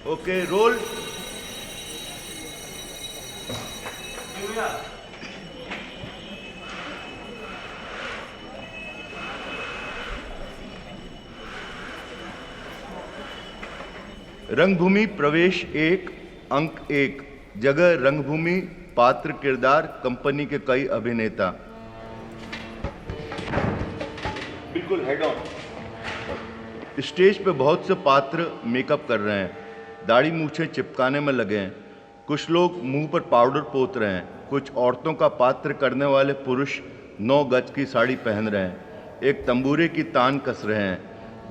Okay role. रंगभूमि प्रवेश 1 अंक 1 जगह रंगभूमि, पात्र किरदार, कंपनी के कई अभिनेता। बिल्कुल हेड ऑन। स्टेज पे बहुत से पात्र मेकअप कर रहे हैं, दाढ़ी मूछें चिपकाने में लगे हैं, कुछ लोग मुंह पर पाउडर पोत रहे हैं, कुछ औरतों का पात्र करने वाले पुरुष 9 गज की साड़ी पहन रहे हैं, एक तंबूरे की तान कस रहे हैं,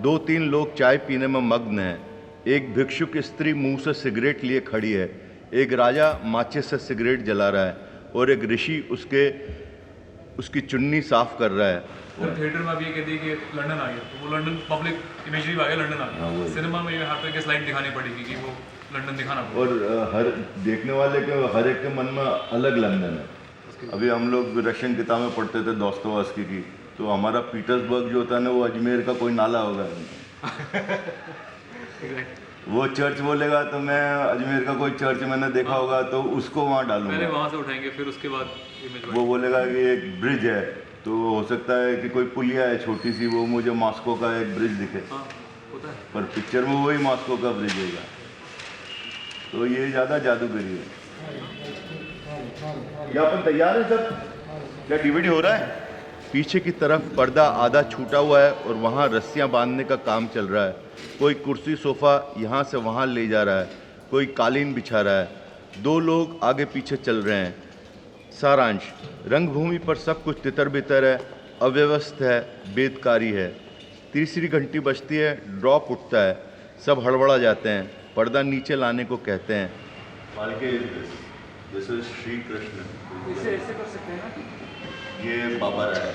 2-3 लोग चाय पीने में मग्न हैं, एक भिक्षुक स्त्री मुंह से सिगरेट लिए खड़ी है, एक राजा माचिस से सिगरेट जला रहा है और एक ऋषि उसकी चुन्नी साफ कर रहा है। और थिएटर में अभी ये कहती है कि लंदन आ गया, तो वो लंदन पब्लिक इमेजरी आ गया, लंदन आ गया। सिनेमा में यहाँ पे स्लाइड दिखानी पड़ेगी कि वो लंदन दिखाना पड़ेगा। और हर देखने वाले के हर एक के मन में अलग लंदन है। अभी हम लोग रशियन किताबें पढ़ते थे दोस्तोवस्की की, तो हमारा पीटर्सबर्ग जो होता है ना, वो अजमेर का कोई नाला होगा। वो चर्च बोलेगा तो मैं अजमेर का कोई चर्च मैंने देखा होगा तो उसको वहाँ डालूंगा, पहले वहाँ से उठाएंगे, फिर उसके बाद इमेज। वो बोलेगा कि एक ब्रिज है, तो हो सकता है कि कोई पुलिया है छोटी सी, वो मुझे मॉस्को का एक ब्रिज दिखे। हाँ, होता है। पर पिक्चर में वही मॉस्को का ब्रिज होगा, तो ये ज़्यादा जादूगरी है। क्या अपन तैयार है सब? क्या डीवीडी हो रहा है? पीछे की तरफ पर्दा आधा छूटा हुआ है और वहाँ रस्सियाँ बांधने का काम चल रहा है। कोई कुर्सी सोफ़ा यहाँ से वहाँ ले जा रहा है, कोई कालीन बिछा रहा है, 2 लोग आगे पीछे चल रहे हैं। सारांश: रंगभूमि पर सब कुछ तितर बितर है, अव्यवस्थित है, बेदकारी है। तीसरी घंटी बजती है, ड्रॉप उठता है, सब हड़बड़ा जाते हैं, पर्दा नीचे लाने को कहते हैं। श्री कृष्ण ऐसे कर सकते हैं ना, ये बाबा है।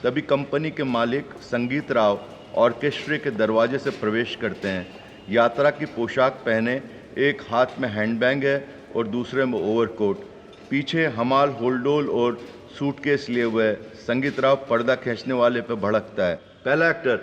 तभी कंपनी के मालिक संगीत राव ऑर्केस्ट्रे के दरवाजे से प्रवेश करते हैं। यात्रा की पोशाक पहने, एक हाथ में हैंडबैग है और दूसरे में ओवरकोट। पीछे हमाल होल्डोल और सूटकेस लिए हुए संगीत राव पर्दा खींचने वाले पे भड़कता है। पहला एक्टर: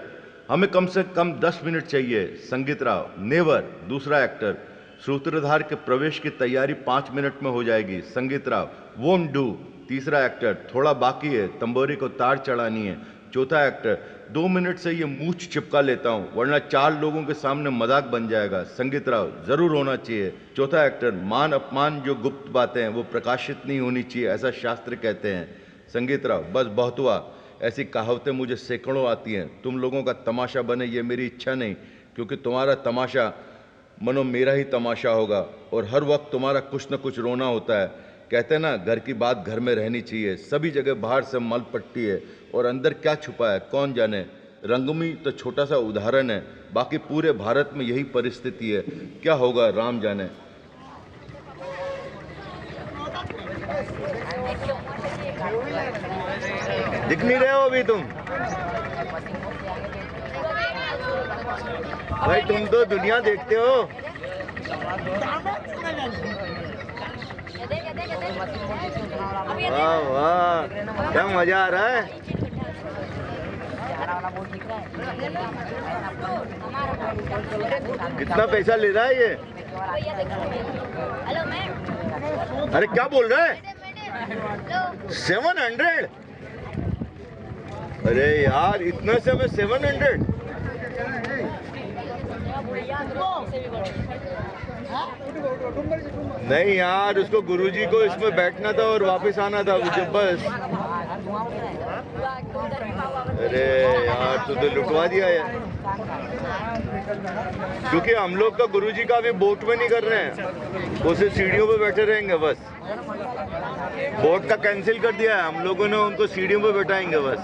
हमें कम से कम 10 मिनट चाहिए। संगीत राव: नेवर। दूसरा एक्टर: सूत्रधार के प्रवेश की तैयारी 5 मिनट में हो जाएगी। संगीत राव: वोंट डू। तीसरा एक्टर: थोड़ा बाकी है, तंबोरी को तार चढ़ानी है। चौथा एक्टर: 2 मिनट से ये मूछ चिपका लेता हूँ, वरना 4 लोगों के सामने मजाक बन जाएगा। संगीत राव: जरूर होना चाहिए। चौथा एक्टर: मान अपमान जो गुप्त बातें हैं वो प्रकाशित नहीं होनी चाहिए, ऐसा शास्त्र कहते हैं। संगीत राव: बस बहुत हुआ, ऐसी कहावतें मुझे सैकड़ों आती हैं। तुम लोगों का तमाशा बने ये मेरी इच्छा नहीं, क्योंकि तुम्हारा तमाशा मनो मेरा ही तमाशा होगा और हर वक्त तुम्हारा कुछ न कुछ रोना होता है। कहते हैं ना, घर की बात घर में रहनी चाहिए। सभी जगह बाहर से मल पट्टी है और अंदर क्या छुपा है कौन जाने। रंगभूमि तो छोटा सा उदाहरण है, बाकी पूरे भारत में यही परिस्थिति है। क्या होगा राम जाने। दिख नहीं रहे हो अभी तुम? भाई तुम तो दुनिया देखते हो। वाह वाह, क्या मजा आ रहा है। कितना पैसा ले रहा है ये? अरे क्या बोल रहा है? 700? अरे यार इतना से में 700? नहीं यार, उसको गुरुजी को इसमें बैठना था और वापस आना था मुझे बस। अरे यार तू तो लुटवा दिया यार, क्योंकि हम लोग का गुरुजी का अभी बोट में नहीं कर रहे हैं, वो सिर्फ सीढ़ियों पे बैठे रहेंगे बस। बोट का कैंसिल कर दिया है हम लोगों ने, उनको सीढ़ियों पे बैठाएंगे बस।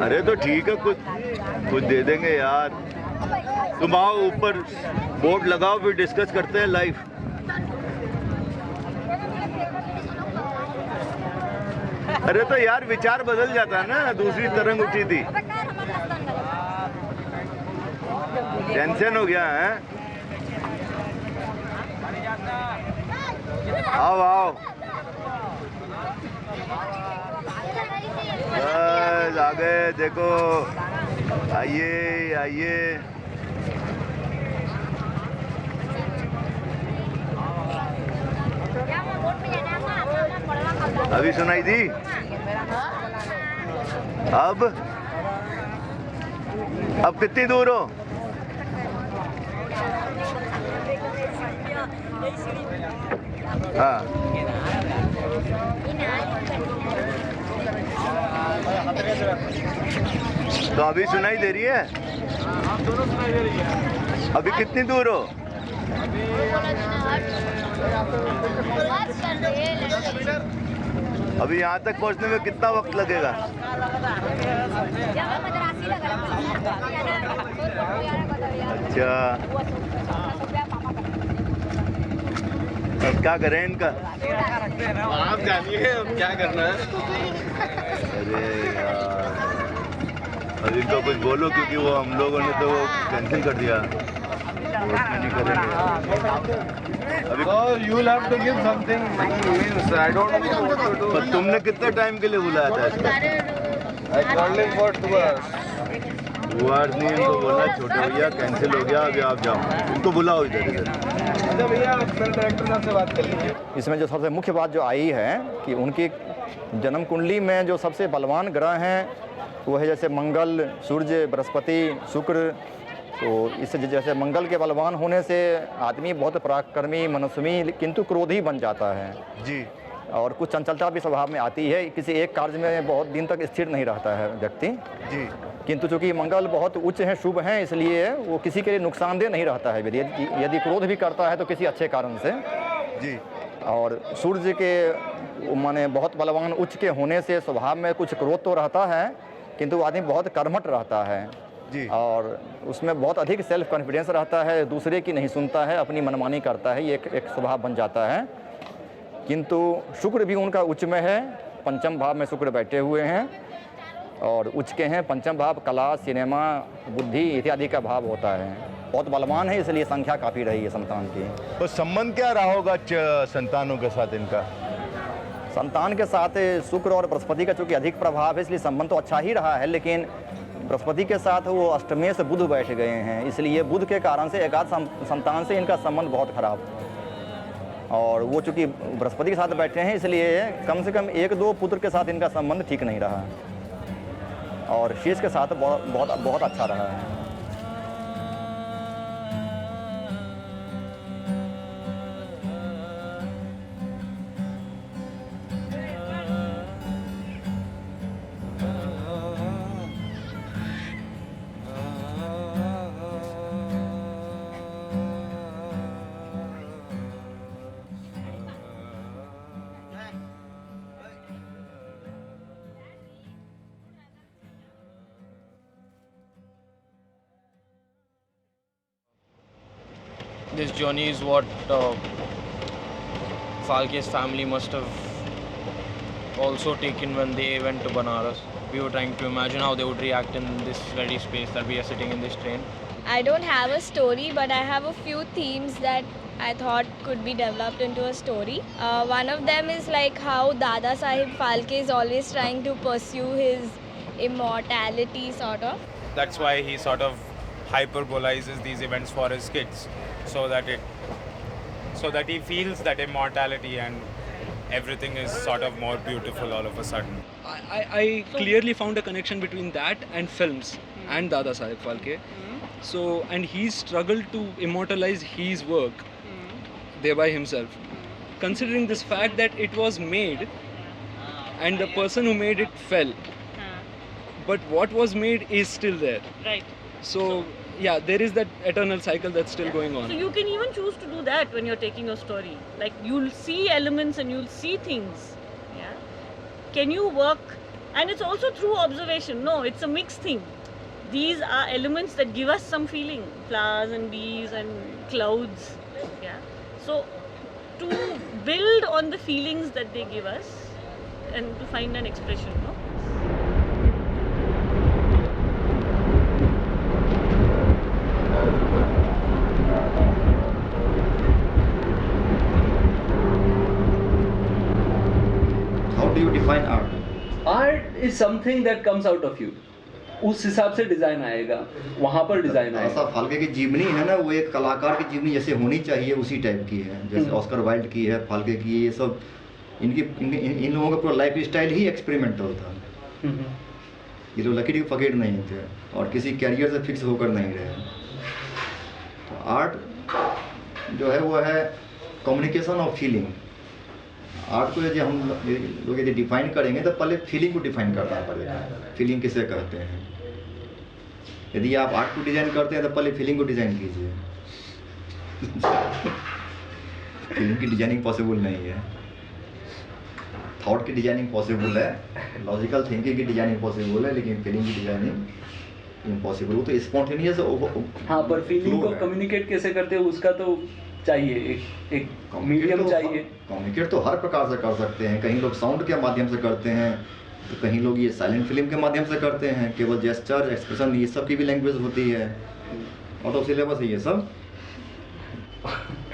अरे तो ठीक है, कुछ दे देंगे यार। तुम आओ ऊपर, बोर्ड लगाओ, फिर डिस्कस करते हैं लाइव। अरे तो यार विचार बदल जाता है ना, दूसरी तरंग उठी थी, टेंशन हो गया है। आओ आओ, बस आगे देखो। आइए आइए। अभी सुनाई दी? अब कितनी दूर हो? हाँ, तो अभी सुनाई दे रही है? दोनों सुनाई दे रही है। अभी कितनी दूर हो? अभी यहाँ तक पहुँचने में कितना वक्त लगेगा? अच्छा, अब क्या करें इनका? आप जानिए अब क्या करना है। अरे यार, अब इनको कुछ बोलो, क्योंकि वो हम लोगों ने तो वो कैंसिल कर दिया, वो उसमें नहीं करेंगे। अभी you will have to give something means I don't know what to do. पर तुमने कितने टाइम के लिए बुलाया था इसको? I called him for 2 hours. 2 hours नहीं, इनको बोला छोटे भैया कैंसिल हो गया, अभी आप जाओ, इनको बुलाओ इधर इधर। अच्छा भैया, फिल्म डायरेक्टर साहब से बात कर लीजिए। इसमें जो सबसे मुख्य बात जो आई है कि उनकी जन्म कुंडली में जो सबसे बलवान ग्रह हैं वो है जैसे मंगल, सूर्य, बृहस्पति, शुक्र। तो इससे जैसे मंगल के बलवान होने से आदमी बहुत पराक्रमी, मनस्वी किंतु क्रोधी बन जाता है जी। और कुछ चंचलता भी स्वभाव में आती है, किसी एक कार्य में बहुत दिन तक स्थिर नहीं रहता है व्यक्ति जी। किंतु चूँकि मंगल बहुत उच्च हैं, शुभ हैं, इसलिए वो किसी के लिए नुकसानदेह नहीं रहता है। यदि क्रोध भी करता है तो किसी अच्छे कारण से जी। और सूर्य के माने बहुत बलवान उच्च के होने से स्वभाव में कुछ क्रोध तो रहता है किंतु आदमी बहुत कर्मठ रहता है जी। और उसमें बहुत अधिक सेल्फ कॉन्फिडेंस रहता है, दूसरे की नहीं सुनता है, अपनी मनमानी करता है, ये एक स्वभाव बन जाता है। किंतु शुक्र भी उनका उच्च में है, पंचम भाव में शुक्र बैठे हुए हैं और उच्च के हैं। पंचम भाव कला, सिनेमा, बुद्धि इत्यादि का भाव होता है, बहुत बलवान है, इसलिए संख्या काफ़ी रही है संतान की। तो संबंध क्या रहा होगा संतानों के साथ इनका? संतान के साथ शुक्र और बृहस्पति का चूँकि अधिक प्रभाव है, इसलिए संबंध तो अच्छा ही रहा है, लेकिन बृहस्पति के साथ वो अष्टमेय से बुध बैठ गए हैं, इसलिए बुध के कारण से एकाध संतान से इनका संबंध बहुत खराब। और वो चूँकि बृहस्पति के साथ बैठे हैं, इसलिए कम से कम 1-2 पुत्र के साथ इनका संबंध ठीक नहीं रहा और शेष के साथ बहुत अच्छा रहा है। This journey is what Phalke's family must have also taken when they went to Banaras. We were trying to imagine how they would react in this very space that we are sitting in this train. I don't have a story, but I have a few themes that I thought could be developed into a story. One of them is like how Dada Saheb Phalke is always trying to pursue his immortality, sort of. That's why he sort of hyperbolizes these events for his kids, so that he feels that immortality and everything is sort of more beautiful all of a sudden. I clearly found a connection between that and films and Dada Saheb Phalke. So, and he struggled to immortalize his work thereby himself, considering this fact that it was made and the person who made it fell, but what was made is still there. Right. So yeah, there is that eternal cycle that's still going on. So you can even choose to do that when you're taking a story. Like you'll see elements and you'll see things. Yeah. Can you work? And it's also through observation. No, it's a mixed thing. These are elements that give us some feeling. Flowers and bees and clouds. Yeah. So to build on the feelings that they give us and to find an expression. No? How do you define art? Art is something that comes out of you. उस हिसाब से design आएगा, वहाँ पर design आएगा। दादा फाल्के की जीवनी है ना, वो एक कलाकार की जीवनी जैसे होनी चाहिए उसी टाइप की है, जैसे ऑस्कर वाइल्ड की है, फाल्के की, ये सब इन लोगों का पूरा लाइफ स्टाइल ही एक्सपेरिमेंटल था। ये लोग लकीर के फकीर नहीं थे और किसी कैरियर से फिक्स होकर नहीं रहे। तो आर्ट जो है वो है कम्युनिकेशन ऑफ फीलिंग। आर्ट को यदि हम लोग यदि डिफाइन करेंगे तो पहले फीलिंग को डिफाइन करना पड़ेगा, फीलिंग किसे कहते हैं। यदि आप आर्ट को डिज़ाइन करते हैं तो पहले फीलिंग को डिज़ाइन कीजिए। फीलिंग की डिजाइनिंग पॉसिबल नहीं है, थॉट की डिजाइनिंग पॉसिबल है, लॉजिकल थिंकिंग की डिजाइनिंग पॉसिबल है, लेकिन फीलिंग की डिजाइनिंग इम्पॉसिबल। वो तो स्पॉन्टेनियस। हाँ, पर फीलिंग को कम्युनिकेट कैसे करते हो उसका तो चाहिए, एक मीडियम चाहिए। कम्युनिकेट तो हर प्रकार से कर सकते हैं, कहीं लोग साउंड के माध्यम से करते हैं, तो कहीं लोग ये साइलेंट फिल्म के माध्यम से करते हैं, केवल जेस्चर एक्सप्रेशन ये सब की भी लैंग्वेज होती है, आउट ऑफ सिलेबस है ये सब।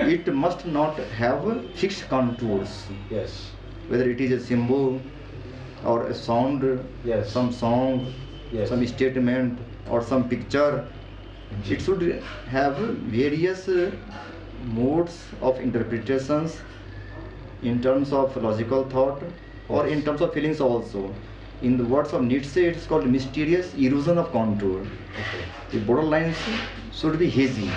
It must not have fixed contours. Yes. Whether it is a symbol or a sound, Yes. some song, Yes. some statement or some picture, it should have various modes of interpretations in terms of logical thought or in terms of feelings also. In the words of Nietzsche, it's called mysterious erosion of contour. Okay. The borderlines should be hazy,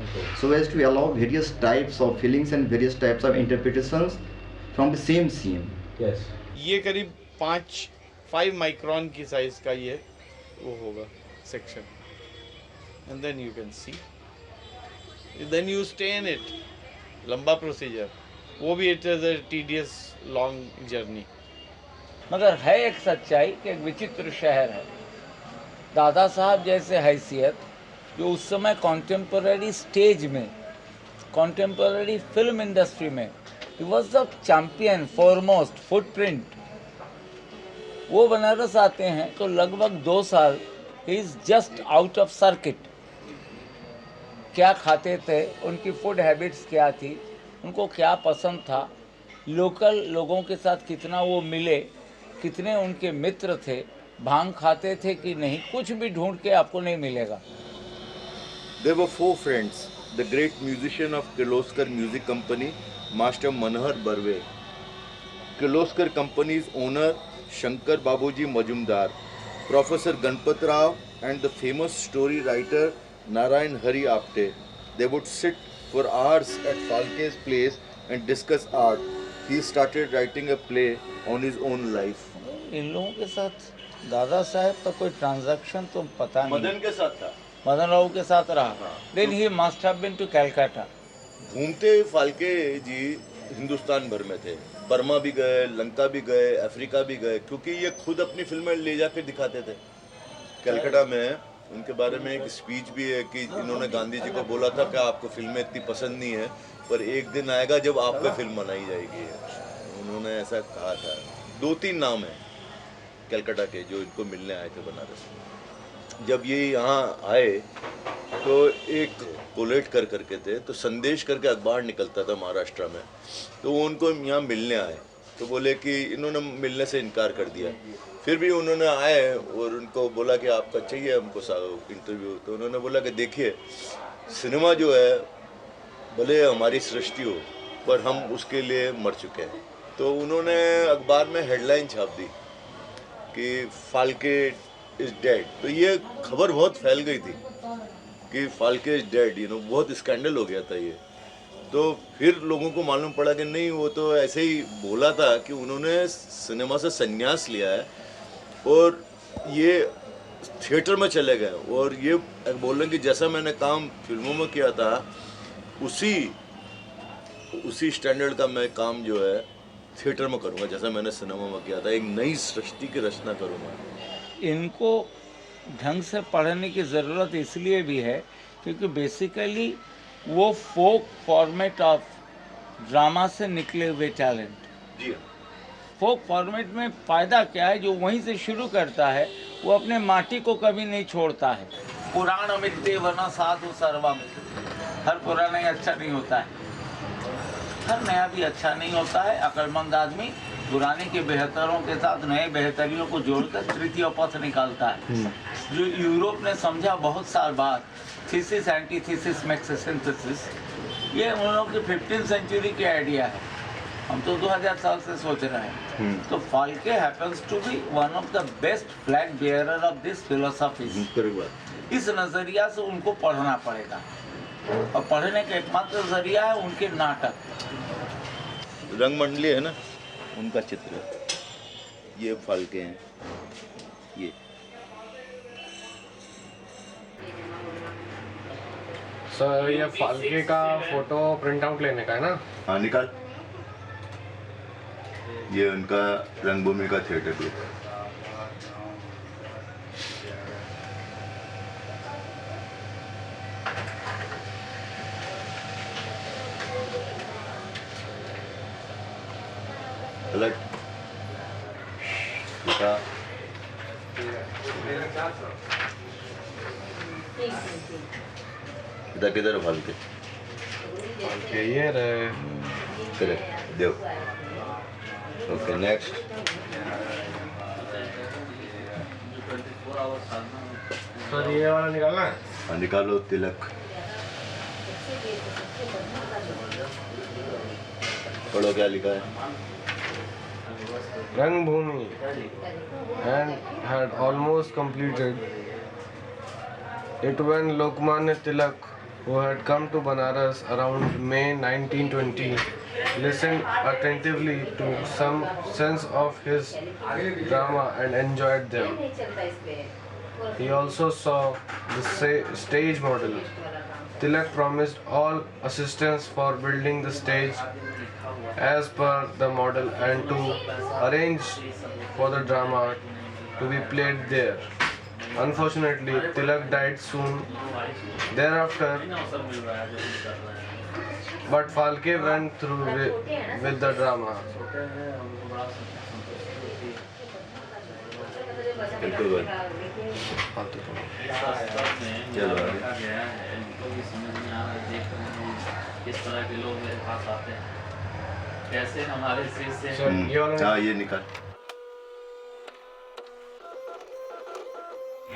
Okay. so as to allow various types of feelings and various types of interpretations from the same scene. Yes. ये करीब 5 micron की size का ये वो होगा section, and then you can see, then you stay in it. लंबा procedure, वो भी it is a tedious long journey. मगर है एक सच्चाई कि एक विचित्र शहर है। दादा साहब जैसे हैसियत जो उस समय कॉन्टेम्पररी स्टेज में, कॉन्टेम्पररी फिल्म इंडस्ट्री में he was the champion foremost footprint, वो बनारस आते हैं तो लगभग 2 साल he is just out of circuit. क्या खाते थे, उनकी फूड हैबिट्स क्या थी, उनको क्या पसंद था, लोकल लोगों के साथ कितना वो मिले, कितने उनके मित्र थे, भांग खाते थे कि नहीं, कुछ भी ढूंढ के आपको नहीं मिलेगा। There were 4 friends, the great musician of Kirloskar Music Company, Master Manohar Barve, Kirloskar Company's owner Shankar Babuji Majumdar, Professor Ganpat Rao and the famous story writer Narayan Hari Apte. They would sit for hours at Falke's place and discuss art. He started writing a play on his own life. इन लोगों के साथ दादा साहब का कोई transaction तो पता नहीं। मदन के साथ था, मदन राव के साथ रहा। Then he must have been to Calcutta. घूमते फाल्के जी हिंदुस्तान भर में थे, बर्मा भी गए, लंका भी गए, अफ्रीका भी गए, क्योंकि ये खुद अपनी फिल्में ले जाकर दिखाते थे। कलकत्ता में उनके बारे में एक स्पीच भी है कि इन्होंने गांधी जी को बोला था कि आपको फिल्में इतनी पसंद नहीं है, पर एक दिन आएगा जब आप पे फिल्म बनाई जाएगी। उन्होंने ऐसा कहा था। 2-3 नाम हैं कलकत्ता के जो इनको मिलने आए थे बनारस में। जब ये यहाँ आए तो एक कोलेट करके थे, तो संदेश करके अखबार निकलता था महाराष्ट्र में, तो वो उनको यहाँ मिलने आए, तो बोले कि इन्होंने मिलने से इनकार कर दिया। फिर भी उन्होंने आए और उनको बोला कि आपका चाहिए हमको इंटरव्यू, तो उन्होंने बोला कि देखिए सिनेमा जो है भले हमारी सृष्टि हो पर हम उसके लिए मर चुके हैं। तो उन्होंने अखबार में हेडलाइन छाप दी कि फाल्के इज डेड। तो ये खबर बहुत फैल गई थी कि फाल्के इज डेड, बहुत स्कैंडल हो गया था ये। तो फिर लोगों को मालूम पड़ा कि नहीं, वो तो ऐसे ही बोला था कि उन्होंने सिनेमा से संन्यास लिया है और ये थिएटर में चले गए, और ये बोल रहे हैं कि जैसा मैंने काम फिल्मों में किया था उसी स्टैंडर्ड का मैं काम जो है थिएटर में करूँगा, जैसा मैंने सिनेमा में किया था। एक नई सृष्टि की रचना करूँगा। इनको ढंग से पढ़ने की ज़रूरत इसलिए भी है क्योंकि बेसिकली वो फोक फॉर्मेट ऑफ ड्रामा से निकले हुए टैलेंट। जी फोक फॉर्मेट में फ़ायदा क्या है, जो वहीं से शुरू करता है वो अपने माटी को कभी नहीं छोड़ता है। पुराण मिट्टे वना साधु सर्वम, हर पुराना ही अच्छा नहीं होता है, हर नया भी अच्छा नहीं होता है। अक्लमंद आदमी पुराने के बेहतरों के साथ नए बेहतरियों को जोड़कर तृतीय पथ निकालता है, जो यूरोप ने समझा बहुत साल बाद। थीसिस एंटीथीसिस मेक्स सिंथेसिस, ये उन लोगों की 15th सेंचुरी की आइडिया है, हम तो 2000 साल से सोच रहे हैं। तो Phalke happens to be one of the best flag bearer of this philosophy. इस नज़रिया से उनको पढ़ना पड़ेगा, और पढ़ने का एकमात्र जरिया है उनके नाटक। रंगमंडली है ना, उनका चित्र, ये फाल्के हैं ये। सर ये फाल्के का फोटो प्रिंट आउट लेने का है ना? हाँ निकाल। ये उनका रंगभूमि का थिएटर ग्रुप। अलग इधर किधर फाल्के? फाल्के ये रहे। Correct, Dev. Okay next. Sir ये वाला निकालना है? हाँ निकालो। तिलक, पढ़ो क्या लिखा है। Rangbhoomi and had almost completed it when Lokmanya Tilak, who had come to Banaras around May 1920, listened attentively to some sense of his drama and enjoyed them. He also saw the stage model. Tilak promised all assistance for building the stage as per the model and to arrange for the drama to be played there. Unfortunately, Tilak died soon thereafter, but Falke went through with the drama. किस तरह के लोग मेरे पास आते हैं, कैसे हमारे से हाँ ये निकाल।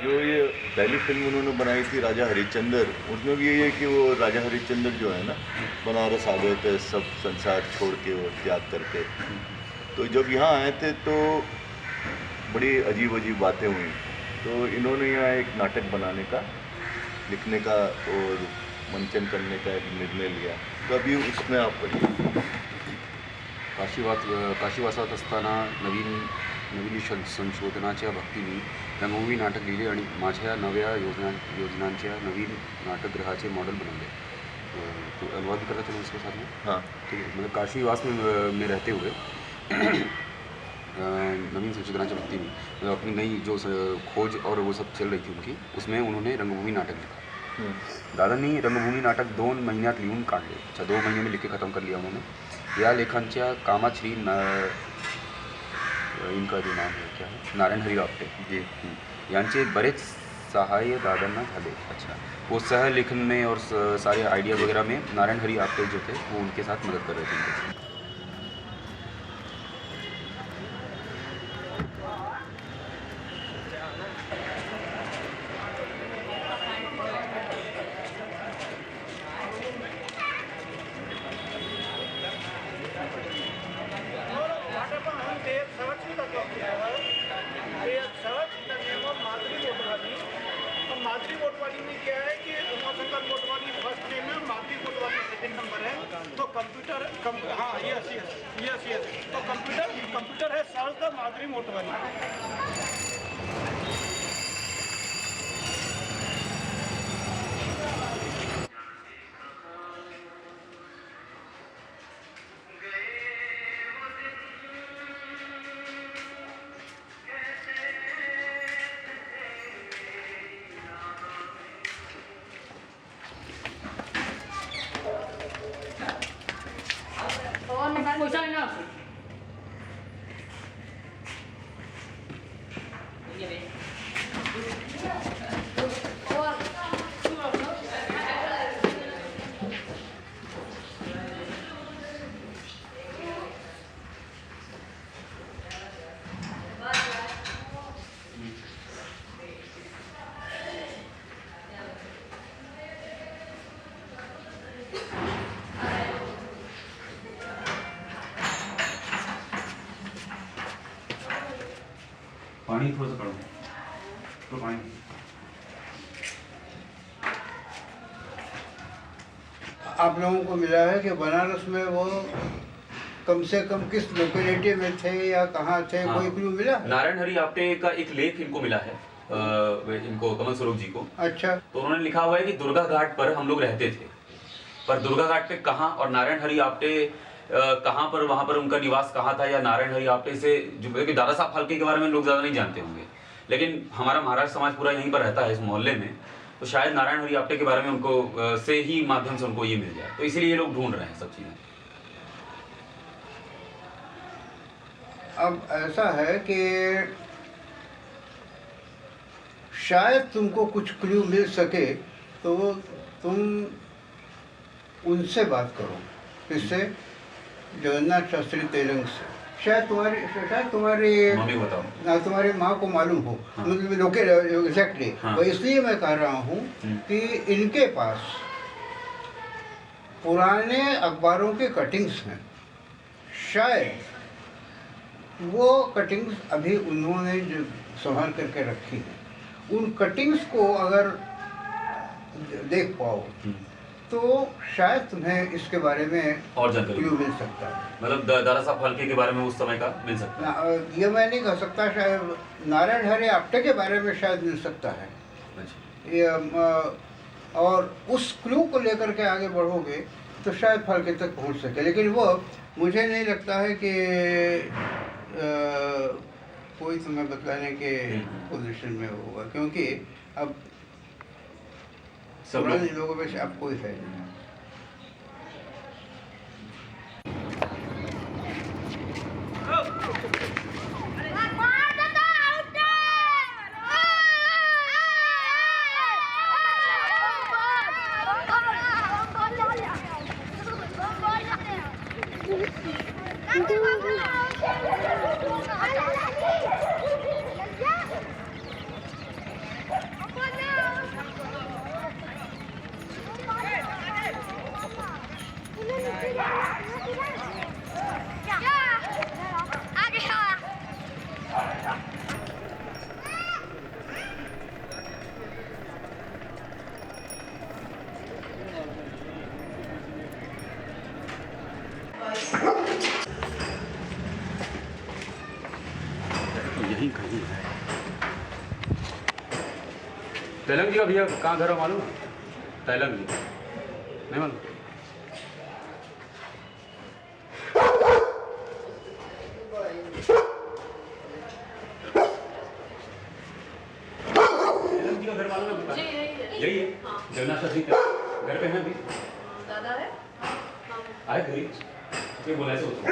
जो ये पहली फिल्म उन्होंने बनाई थी राजा हरिश्चंद्र, उसमें भी यही है कि वो राजा हरिश्चंद्र जो है ना, बनारस आ गए थे सब संसार छोड़ के और त्याग करके। तो जब यहाँ आए थे तो बड़ी अजीब अजीब बातें हुई, तो इन्होंने यहाँ एक नाटक बनाने का, लिखने का और मंचन करने का एक निर्णय लिया। तो अभी उसमें आप पढ़िए। काशीवासात असताना नवीन संशोधनाच्या भक्तीने रंगभूमी नाटक लिहिले आणि माझ्या नव्या योजनांच्या नवीन नाटकगृहाचे मॉडल बनवले। तो अनुवाद भी करना चाहिए इसके साथ में। हाँ ठीक है, मतलब काशीवास में रहते हुए नवीन संशोधनाच्या भक्ति में मतलब अपनी नई जो खोज और वो सब चल रही थी उनकी, उसमें उन्होंने रंगभूमि नाटक लिखा। दादांनी रंगभूमी नाटक 2 महिन्यात लिहून काढले। अच्छा, 2 महिने में लिख के ख़त्म कर लिया उन्होंने। या लेखांच्या कामात श्री इनका जो नाम है क्या है, नारायण हरी आपटे जी, यांचे बरेच सहाय्य दादांना झाले। अच्छा, वो सह लेखन में और सारे आइडिया वगैरह में नारायण हरी आपटे जो थे वो उनके साथ मदद कर रहे थे। माधुरी मोटवानी में क्या है कि उमाशंकर मोटवानी फर्स्ट नेम है, माधुरी मोटवानी सेकंड नंबर है। तो कंप्यूटर हाँ यस तो कंप्यूटर है सर्च द माधुरी मोटवानी। पानी थोड़ा सा करो तो पानी आप लोगों को मिला है कि बनारस में वो कम से कम किस लोकेलिटी में थे या कहाँ थे? हाँ। कोई क्लू मिला? नारायण हरि आपटे का एक लेख इनको मिला है, इनको कमल स्वरूप जी को। अच्छा। तो उन्होंने लिखा हुआ है कि दुर्गा घाट पर हम लोग रहते थे, पर दुर्गा घाट पे कहाँ और नारायण हरि आपटे कहाँ पर, वहाँ पर उनका निवास कहाँ था, या नारायण हरि आपटे से जो कि दादा साहब फाल्के के बारे में लोग ज़्यादा नहीं जानते होंगे, लेकिन हमारा महाराष्ट्र समाज पूरा यहीं पर रहता है इस मोहल्ले में, तो शायद नारायण हरि आपटे के बारे में उनको से ही माध्यम से उनको ये मिल जाए, तो इसीलिए ये लोग ढूंढ रहे हैं सब चीज़ें। अब ऐसा है कि शायद तुमको कुछ क्लू मिल सके, तो तुम उनसे बात करो, किससे? जगन्नाथ शास्त्री तेलंग से। शायद तुम्हारी मम्मी बताओ ना, तुम्हारी माँ को मालूम हो। हाँ। मतलब लोकल एग्जैक्टली। हाँ। तो इसलिए मैं कह रहा हूँ कि इनके पास पुराने अखबारों के कटिंग्स हैं, शायद वो कटिंग्स अभी उन्होंने जो संभाल करके रखी हैं, उन कटिंग्स को अगर देख पाओ तो शायद तुम्हें इसके बारे में और जानकारी क्लू मिल सकता है। मतलब दादा साहब फाल्के के बारे में उस समय का मिल सकता है। ये मैं नहीं कह सकता, शायद नारायण हरि आपटे के बारे में शायद मिल सकता है। ये और उस क्लू को लेकर के आगे बढ़ोगे तो शायद फाल्के तक पहुंच सके, लेकिन वो मुझे नहीं लगता है कि कोई तुम्हें बतलाने के पोजीशन में होगा, क्योंकि अब पुराने लोगों में से अब कोई है नहीं। यही कहीं है। तेलंग जी का भैया कहाँ घर है मालूम? तेलंग जी नहीं मालूम? तेलंग जी का घर मालूम है? यही है। जगन्नाथ शास्त्री घर पे हैं अभी? दादा है? आए घरी कोई बोला ऐसे होता है।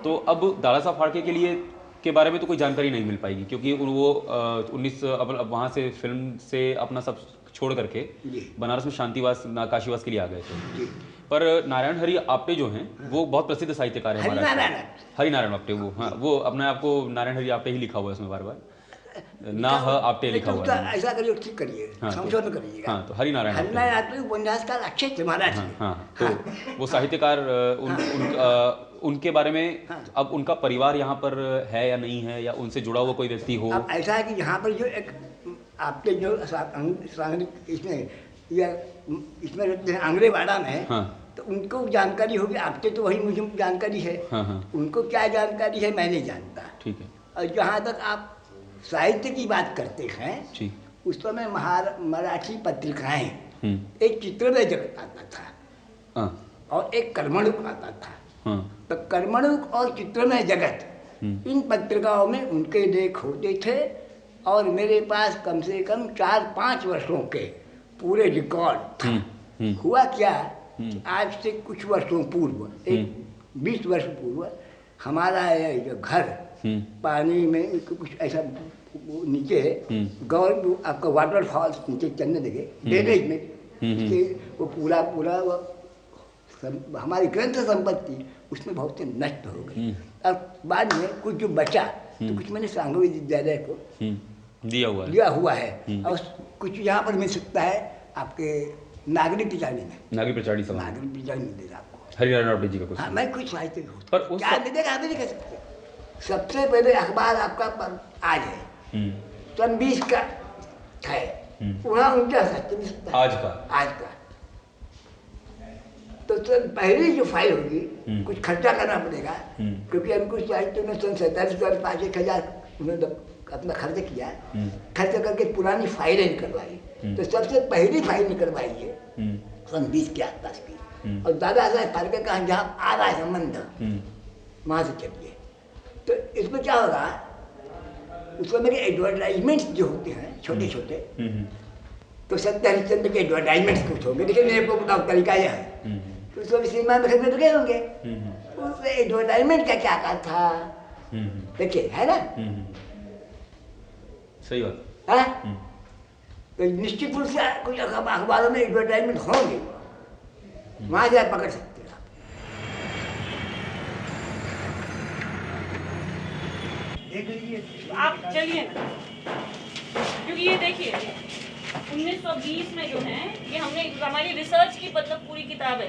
तो अब दादा साहब फाल्के के लिए के बारे में तो कोई जानकारी नहीं मिल पाएगी, क्योंकि वो 19 अब वहाँ से फिल्म से अपना सब छोड़ करके बनारस में शांतिवास काशीवास के लिए आ गए थे। पर नारायण हरि आपटे जो हैं वो बहुत प्रसिद्ध साहित्यकार है हमारा, हरिनारायण आपटे। वो हाँ, वो अपने आप को नारायण हरि आपटे ही लिखा हुआ है उसमें बार बार, ना आपटे लिखा हुआ है। ऐसा करिए, ठीक करिए, संशोधन करिएगा। हाँ, तो हरिनारायण आपटे उपन्यासकार अच्छे थे महाराज। हाँ, तो वो साहित्यकार उनके बारे में अब उनका परिवार यहाँ पर है या नहीं है, या उनसे जुड़ा हुआ कोई व्यक्ति हो? अब ऐसा है कि यहाँ पर जो एक आपके जो इसमें रहते हैं आंगरेवाड़ा में, तो उनको जानकारी होगी। आपके तो वही मुझे जानकारी है, उनको क्या जानकारी है मैं नहीं जानता। ठीक है। और जहाँ तक आप साहित्य की बात करते हैं, उस समय मराठी पत्रिकाएं एक चित्रमय जगत आता था और एक कर्मणुक आता था। तो कर्मणुक और चित्रमय जगत, इन पत्रिकाओं में उनके लेख होते थे, और मेरे पास कम से कम 4-5 वर्षों के पूरे रिकॉर्ड था। हुआ क्या, आज से कुछ वर्षों पूर्व, एक 20 वर्ष पूर्व, हमारा जो घर पानी में कुछ ऐसा नीचे गौर आपका वाटरफॉल्स नीचे चलने लगे ड्रेनेज में, वो पूरा वो हमारी ग्रंथ संपत्ति उसमें बहुत से नष्ट हो गई। और बाद में कुछ जो बचा तो कुछ मैंने सांघवी विद्यालय को दिया हुआ है और कुछ यहाँ पर मिल सकता है आपके नागरिक पिछाड़ी में। नागरिक प्रचारणी सभा नागरिक पिछाड़ी मिलेगा आपको। हरियाणा रावटे जी का कुछ। हाँ, मैं कुछ साहित्य पर उस क्या मिलेगा आप नहीं कह सकते। सबसे पहले अखबार आपका आज है, सन 20 का है, वहाँ उनका सत्य मिल सकता है आज का। तो पहली जो फाइल होगी कुछ खर्चा करना पड़ेगा, क्योंकि हमको साहित्य में सन 47,000 उन्होंने अपना खर्च किया, खर्च करके पुरानी फाइलें निकलवाई। तो सबसे पहली फाइल निकलवाई है सन 20 के आसपास की, और दादा साहब फाल्के का जहाँ आ रहा है संबंध वहाँ से चलिए। तो इसमें क्या होगा, उसमें मेरे एडवर्टाइजमेंट्स जो होते हैं छोटे छोटे, तो सत्य हरिश्चंद्र के एडवर्टाइजमेंट्स कुछ होंगे, लेकिन मेरे को बताओ तरीका यह है, तो उसमें सिनेमा में खरीदने लगे होंगे, उसमें एडवर्टाइजमेंट का क्या आकार था देखिए, है ना? सही बात है। तो निश्चित रूप से कुछ अखबारों में एडवर्टाइजमेंट होंगे, वहाँ जाए पकड़ सकते हैं आप चलिए ना, क्योंकि ये देखिए 1920 में जो है ये हमने हमारी रिसर्च की मतलब पूरी किताब है।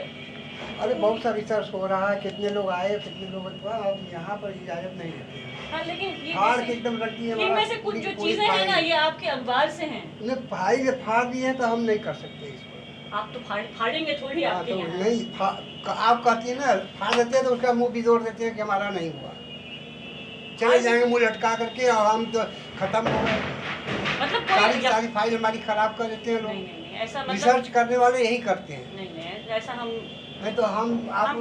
अरे बहुत सा रिसर्च हो रहा है, कितने लोग आए कितने लोग और यहाँ पर इजाजत नहीं है। हाँ, लेकिन ये फाड़ के एकदम रखी है, इनमें से कुछ जो चीजें हैं ना ये आपके अखबार से हैं। नहीं फाइल के फाड़ दिए हैं तो हम नहीं कर सकते इसको। आप तो फाड़ेंगे थोड़ी आपके तो यहाँ। नहीं आप कहती है ना फाड़ देते हैं तो उसका मुंह बिजोड़ देते हैं कि हमारा नहीं हुआ, चले जाएंगे मुंह लटका करके, और हम तो खत्म हो गए, मतलब सारी फाइल हमारी खराब कर देते हैं लोग। ऐसा मतलब रिसर्च करने वाले यही करते हैं। नहीं ऐसा हम नहीं तो हम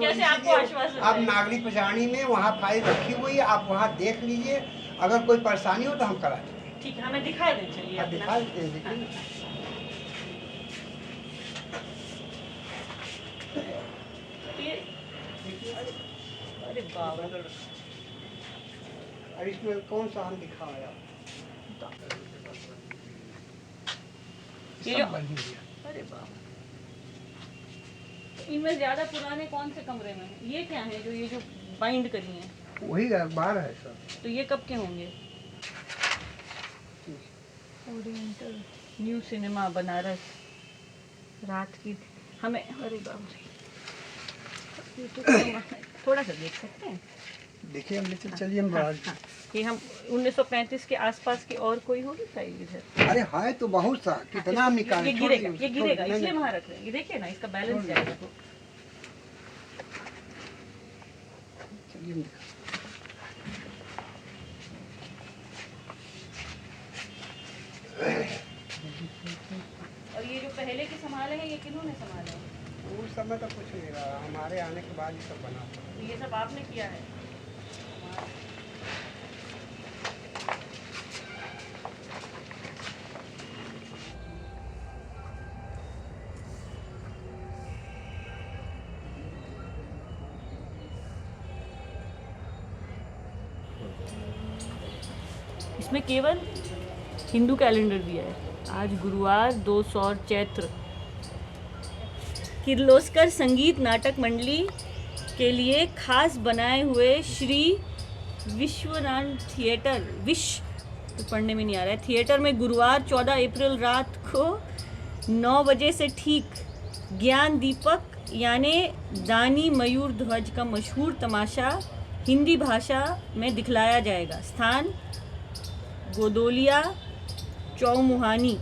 कैसे आपको आश्वासन आप नागरिक प्रचारणी में वहाँ फाइल रखी हुई है, आप वहाँ देख लीजिए, अगर कोई परेशानी हो तो हम करा देंगे। ठीक है, हमें दिखा दें, चलिए आप दिखा देते हैं। अरे बाबा, और इसमें कौन सा हम दिखाया? अरे बाबा, इनमें ज्यादा पुराने कौन से कमरे में है? ये क्या है जो ये जो बाइंड करी है? वही अखबार है सर। तो ये कब के होंगे? ओरिएंटल न्यू सिनेमा बनारस रात की, हमें अरे बाबा थोड़ा सा देख सकते हैं? देखिए हम लेते चलिए हम बाहर। ये हम 1935 के आसपास की और कोई होगी फाइल इधर? अरे है तो बहुत सा, कितना हम निकालें? ये गिरेगा इसलिए वहाँ रख रहे हैं। ये देखिए ना, इसका बैलेंस जाएगा तो। और ये जो पहले के संभाले हैं ये किन्होंने संभाले हैं? उस समय तो कुछ नहीं रहा, हमारे आने के बाद ये सब बना। तो ये सब आपने किया है? इसमें केवल हिंदू कैलेंडर दिया है। आज गुरुवार 2 सौर चैत्र। किर्लोस्कर संगीत नाटक मंडली के लिए खास बनाए हुए श्री विश्वनाथ थिएटर, तो पढ़ने में नहीं आ रहा है, थिएटर में गुरुवार 14 अप्रैल रात को 9 बजे से ठीक ज्ञान दीपक यानी दानी मयूर ध्वज का मशहूर तमाशा हिंदी भाषा में दिखलाया जाएगा। स्थान गोदोलिया चौमुहानी।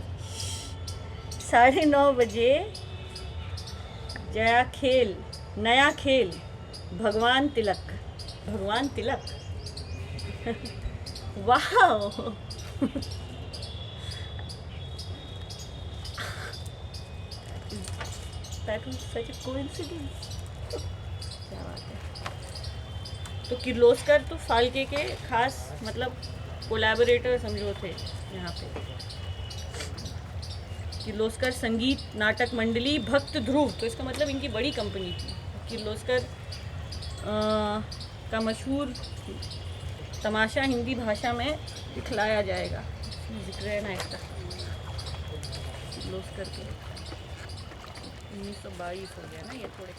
9:30 बजे नया खेल भगवान तिलक वाह that was such a coincidence। क्या बात है। तो किर्लोस्कर तो फाल्के के खास मतलब कोलैबोरेटर समझो थे यहाँ पे। किर्लोस्कर संगीत नाटक मंडली भक्त ध्रुव, तो इसका मतलब इनकी बड़ी कंपनी थी। किर्लोस्कर का मशहूर तमाशा हिंदी भाषा में दिखलाया जाएगा। जिक्र है ना इसका किर्लोस्कर के। 1922 हो गया ना ये थोड़े।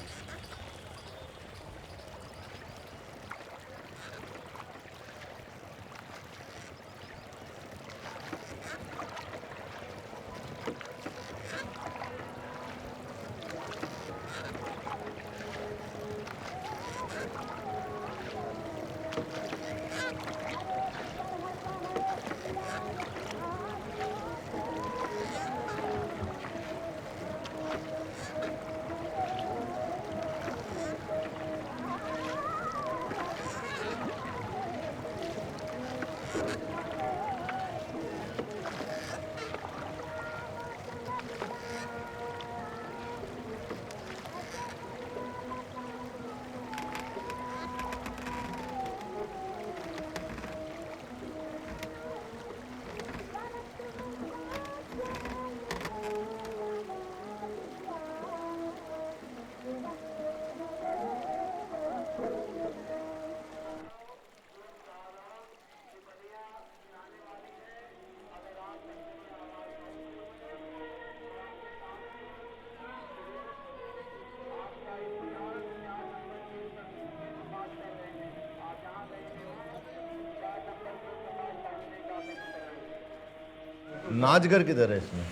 नाचघर किधर है इसमें?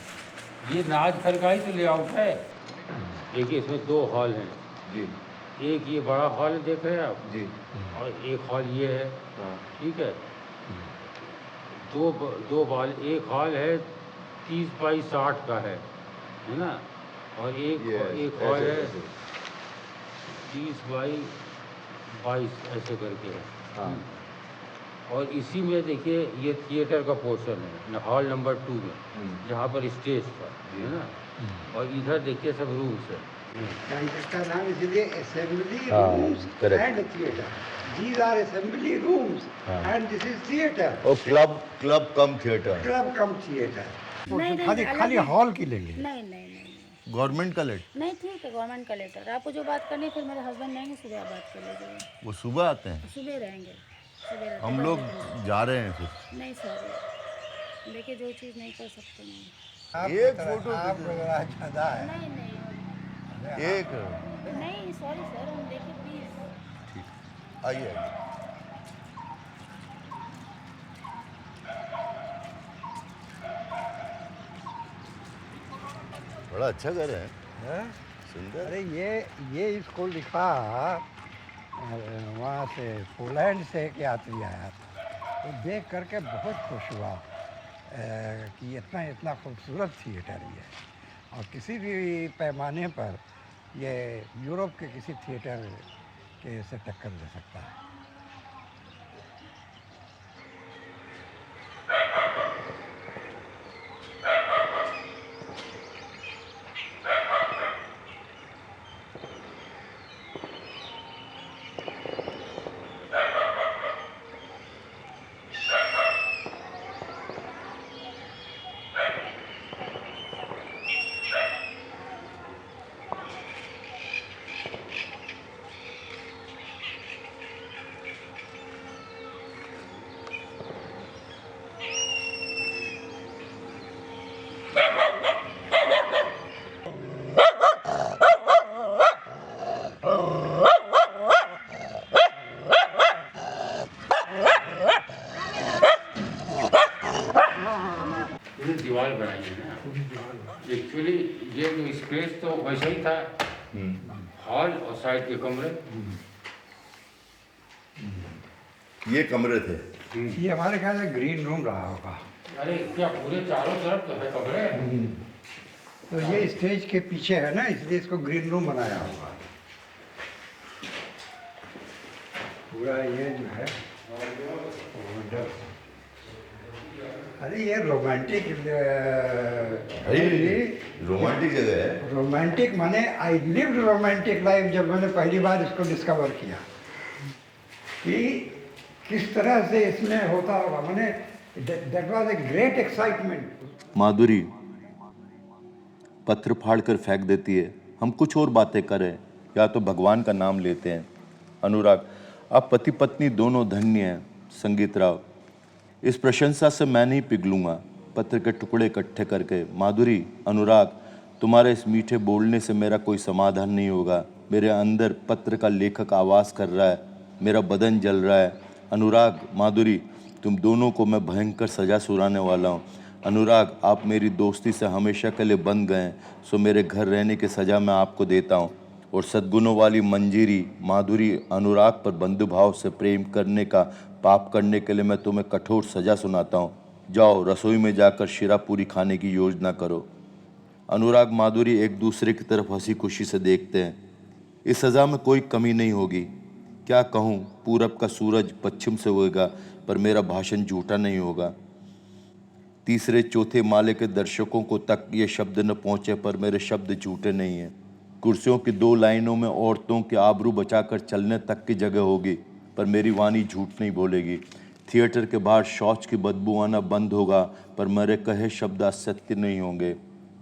ये नाचघर का ही तो लेआउट है। देखिए इसमें 2 हॉल हैं जी। एक ये बड़ा हॉल देख रहे हैं आप जी। और एक हॉल ये है। ठीक है, दो हॉल, एक हॉल है 30 बाई 60 का है ना, और एक हॉल है 30 बाई 22 ऐसे करके है। हाँ। और इसी में देखिए ये थिएटर का पोर्शन है हॉल नंबर 2 में, जहाँ पर स्टेज था, है ना, और इधर देखिए सब रूम्स है। इसका नाम इसलिए असेंबली हाँ, rooms correct. And theatre. These are assembly rooms and this is theater. और क्लब कम थिएटर। क्लब कम थिएटर। नहीं, खाली हॉल की ले ली। नहीं गवर्नमेंट का लेटर? नहीं, ठीक है, गवर्नमेंट का लेटर। आपको जो बात करनी है फिर मेरे हस्बैंड रहेंगे, सुबह आप बात कर लीजिएगा। वो सुबह आते हैं? सुबह रहेंगे, सुबह रहते हम हैं। लोग जा रहे हैं फिर। नहीं सर, देखिए जो चीज़ नहीं कर सकते नहीं। एक फोटो ज़्यादा है। नहीं एक नहीं, सॉरी सर, हम देखिए प्लीज़। आइए। बड़ा अच्छा घर है, सुंदर। अरे ये इसको लिखा वहाँ से पोलैंड से एक यात्री आया था, तो देख करके बहुत खुश हुआ कि इतना खूबसूरत थिएटर ये है और किसी भी पैमाने पर ये यूरोप के किसी थिएटर के से टक्कर दे सकता है। दीवार बनाई है ना, एक्चुअली ये जो स्पेस तो वैसा ही था, हॉल और साइड के कमरे। ये कमरे थे। ये हमारे ख्याल से ग्रीन रूम रहा होगा। अरे क्या पूरे चारों तरफ तो है कमरे। तो ये स्टेज के पीछे है ना, इसलिए इसको ग्रीन रूम बनाया होगा। पूरा ये जो है अरे ये रोमांटिक रोमांटिक जगह है। रोमांटिक माने आई लिव्ड रोमांटिक लाइफ जब मैंने पहली बार इसको डिस्कवर किया कि किस तरह से इसमें होता होगा, माने that was a great excitement. Madhuri पत्थर फाड़ कर फेंक देती है, हम कुछ और बातें करें या तो भगवान का नाम लेते हैं। अनुराग, आप पति पत्नी दोनों धन्य हैं। संगीत राव, इस प्रशंसा से मैं नहीं पिघलूंगा पत्थर के टुकड़े इकट्ठे करके। माधुरी, अनुराग, तुम्हारे इस मीठे बोलने से मेरा कोई समाधान नहीं होगा। मेरे अंदर पत्र का लेखक आवाज़ कर रहा है, मेरा बदन जल रहा है। अनुराग, माधुरी, तुम दोनों को मैं भयंकर सजा सुनाने वाला हूँ। अनुराग, आप मेरी दोस्ती से हमेशा के लिए बंध गए हैं, सो मेरे घर रहने की सज़ा मैं आपको देता हूँ। और सद्गुणों वाली मंजीरी माधुरी, अनुराग पर बंधुभाव से प्रेम करने का पाप करने के लिए मैं तुम्हें कठोर सज़ा सुनाता हूँ। जाओ रसोई में जाकर शीरा पूरी खाने की योजना करो। अनुराग, माधुरी एक दूसरे की तरफ हंसी खुशी से देखते हैं। इस सज़ा में कोई कमी नहीं होगी। क्या कहूँ, पूरब का सूरज पश्चिम से होगा पर मेरा भाषण झूठा नहीं होगा। तीसरे चौथे माले के दर्शकों को तक ये शब्द न पहुँचे पर मेरे शब्द झूठे नहीं हैं। कुर्सियों की 2 लाइनों में औरतों के आबरू बचाकर चलने तक की जगह होगी पर मेरी वाणी झूठ नहीं बोलेगी। थिएटर के बाहर शौच की बदबू आना बंद होगा पर मेरे कहे शब्द असत्य नहीं होंगे।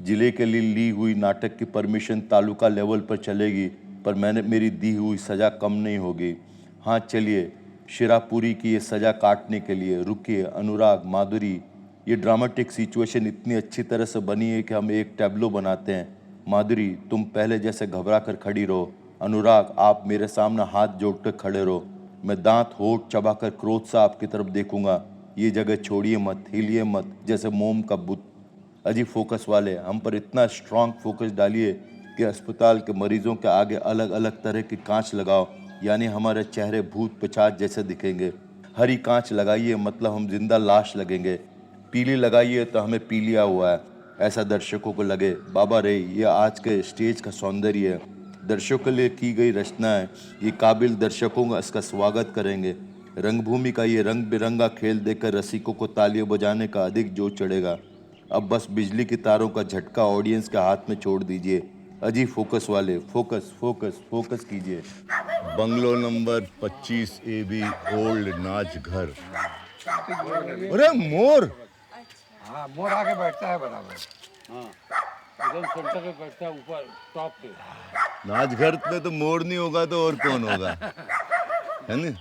जिले के लिए ली हुई नाटक की परमिशन तालुका लेवल पर चलेगी पर मेरी दी हुई सज़ा कम नहीं होगी। हाँ चलिए, शिरापुरी की ये सज़ा काटने के लिए रुकिए। अनुराग, माधुरी, ये ड्रामेटिक सिचुएशन इतनी अच्छी तरह से बनी है कि हम एक टैब्लो बनाते हैं। माधुरी, तुम पहले जैसे घबरा कर खड़ी रहो। अनुराग, आप मेरे सामने हाथ जोड़कर खड़े रहो। मैं दांत होठ चबाकर क्रोध से आपकी तरफ देखूंगा। ये जगह छोड़िए मत, हिलिए मत, जैसे मोम का बुत। अजी फोकस वाले, हम पर इतना स्ट्रांग फोकस डालिए कि अस्पताल के मरीजों के आगे अलग अलग तरह की कांच लगाओ, यानी हमारे चेहरे भूत पिशाच जैसे दिखेंगे। हरी कांच लगाइए मतलब हम जिंदा लाश लगेंगे, पीली लगाइए तो हमें पी लिया हुआ है, ऐसा दर्शकों को लगे। बाबा रे, ये आज के स्टेज का सौंदर्य है, दर्शकों के लिए की गई रचना है। ये काबिल दर्शकों का इसका स्वागत करेंगे। रंगभूमि का ये रंग बिरंगा खेल देखकर रसिकों को तालियां बजाने का अधिक जोश चढ़ेगा। अब बस बिजली की तारों का झटका ऑडियंस के हाथ में छोड़ दीजिए। अजी फोकस वाले, फोकस फोकस फोकस कीजिए। बंगलो नंबर 25 AB ओल्ड नाच घर। अरे मोर! हाँ, मोर आके बैठता है बराबर। हाँ, एकदम सेंटर पे बैठता है, ऊपर टॉप पे। नाच घर में तो मोर नहीं होगा तो और कौन होगा, है ना?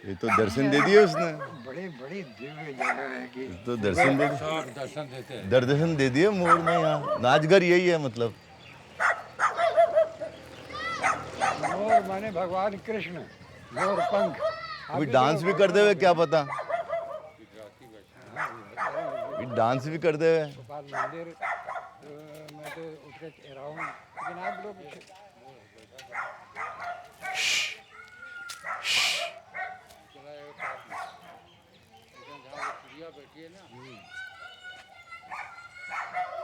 ये तो दर्शन दे दिए उसने। बड़ी बड़ी दिव्य जगह है कि तो दर्शन दे दर्शन देते हैं। दर्शन दे दिए मोर ने यहाँ। नाचघर यही है मतलब। मोर माने भगवान कृष्ण, मोर पंख। अभी डांस भी कर दे हुए क्या पता, डांस भी कर दे हुए। गोपाल मंदिर में तो उसके अराउंड, लेकिन आप लोग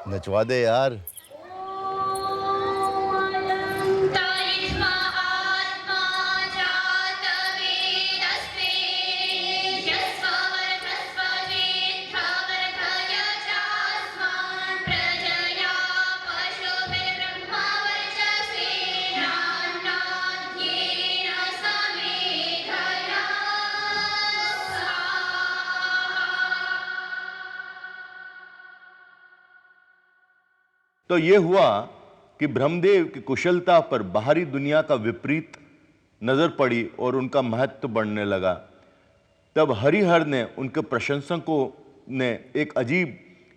नचवा दे यार। तो ये हुआ कि ब्रह्मदेव की कुशलता पर बाहरी दुनिया का विपरीत नजर पड़ी और उनका महत्व बढ़ने लगा। तब हरिहर ने, उनके प्रशंसकों ने एक अजीब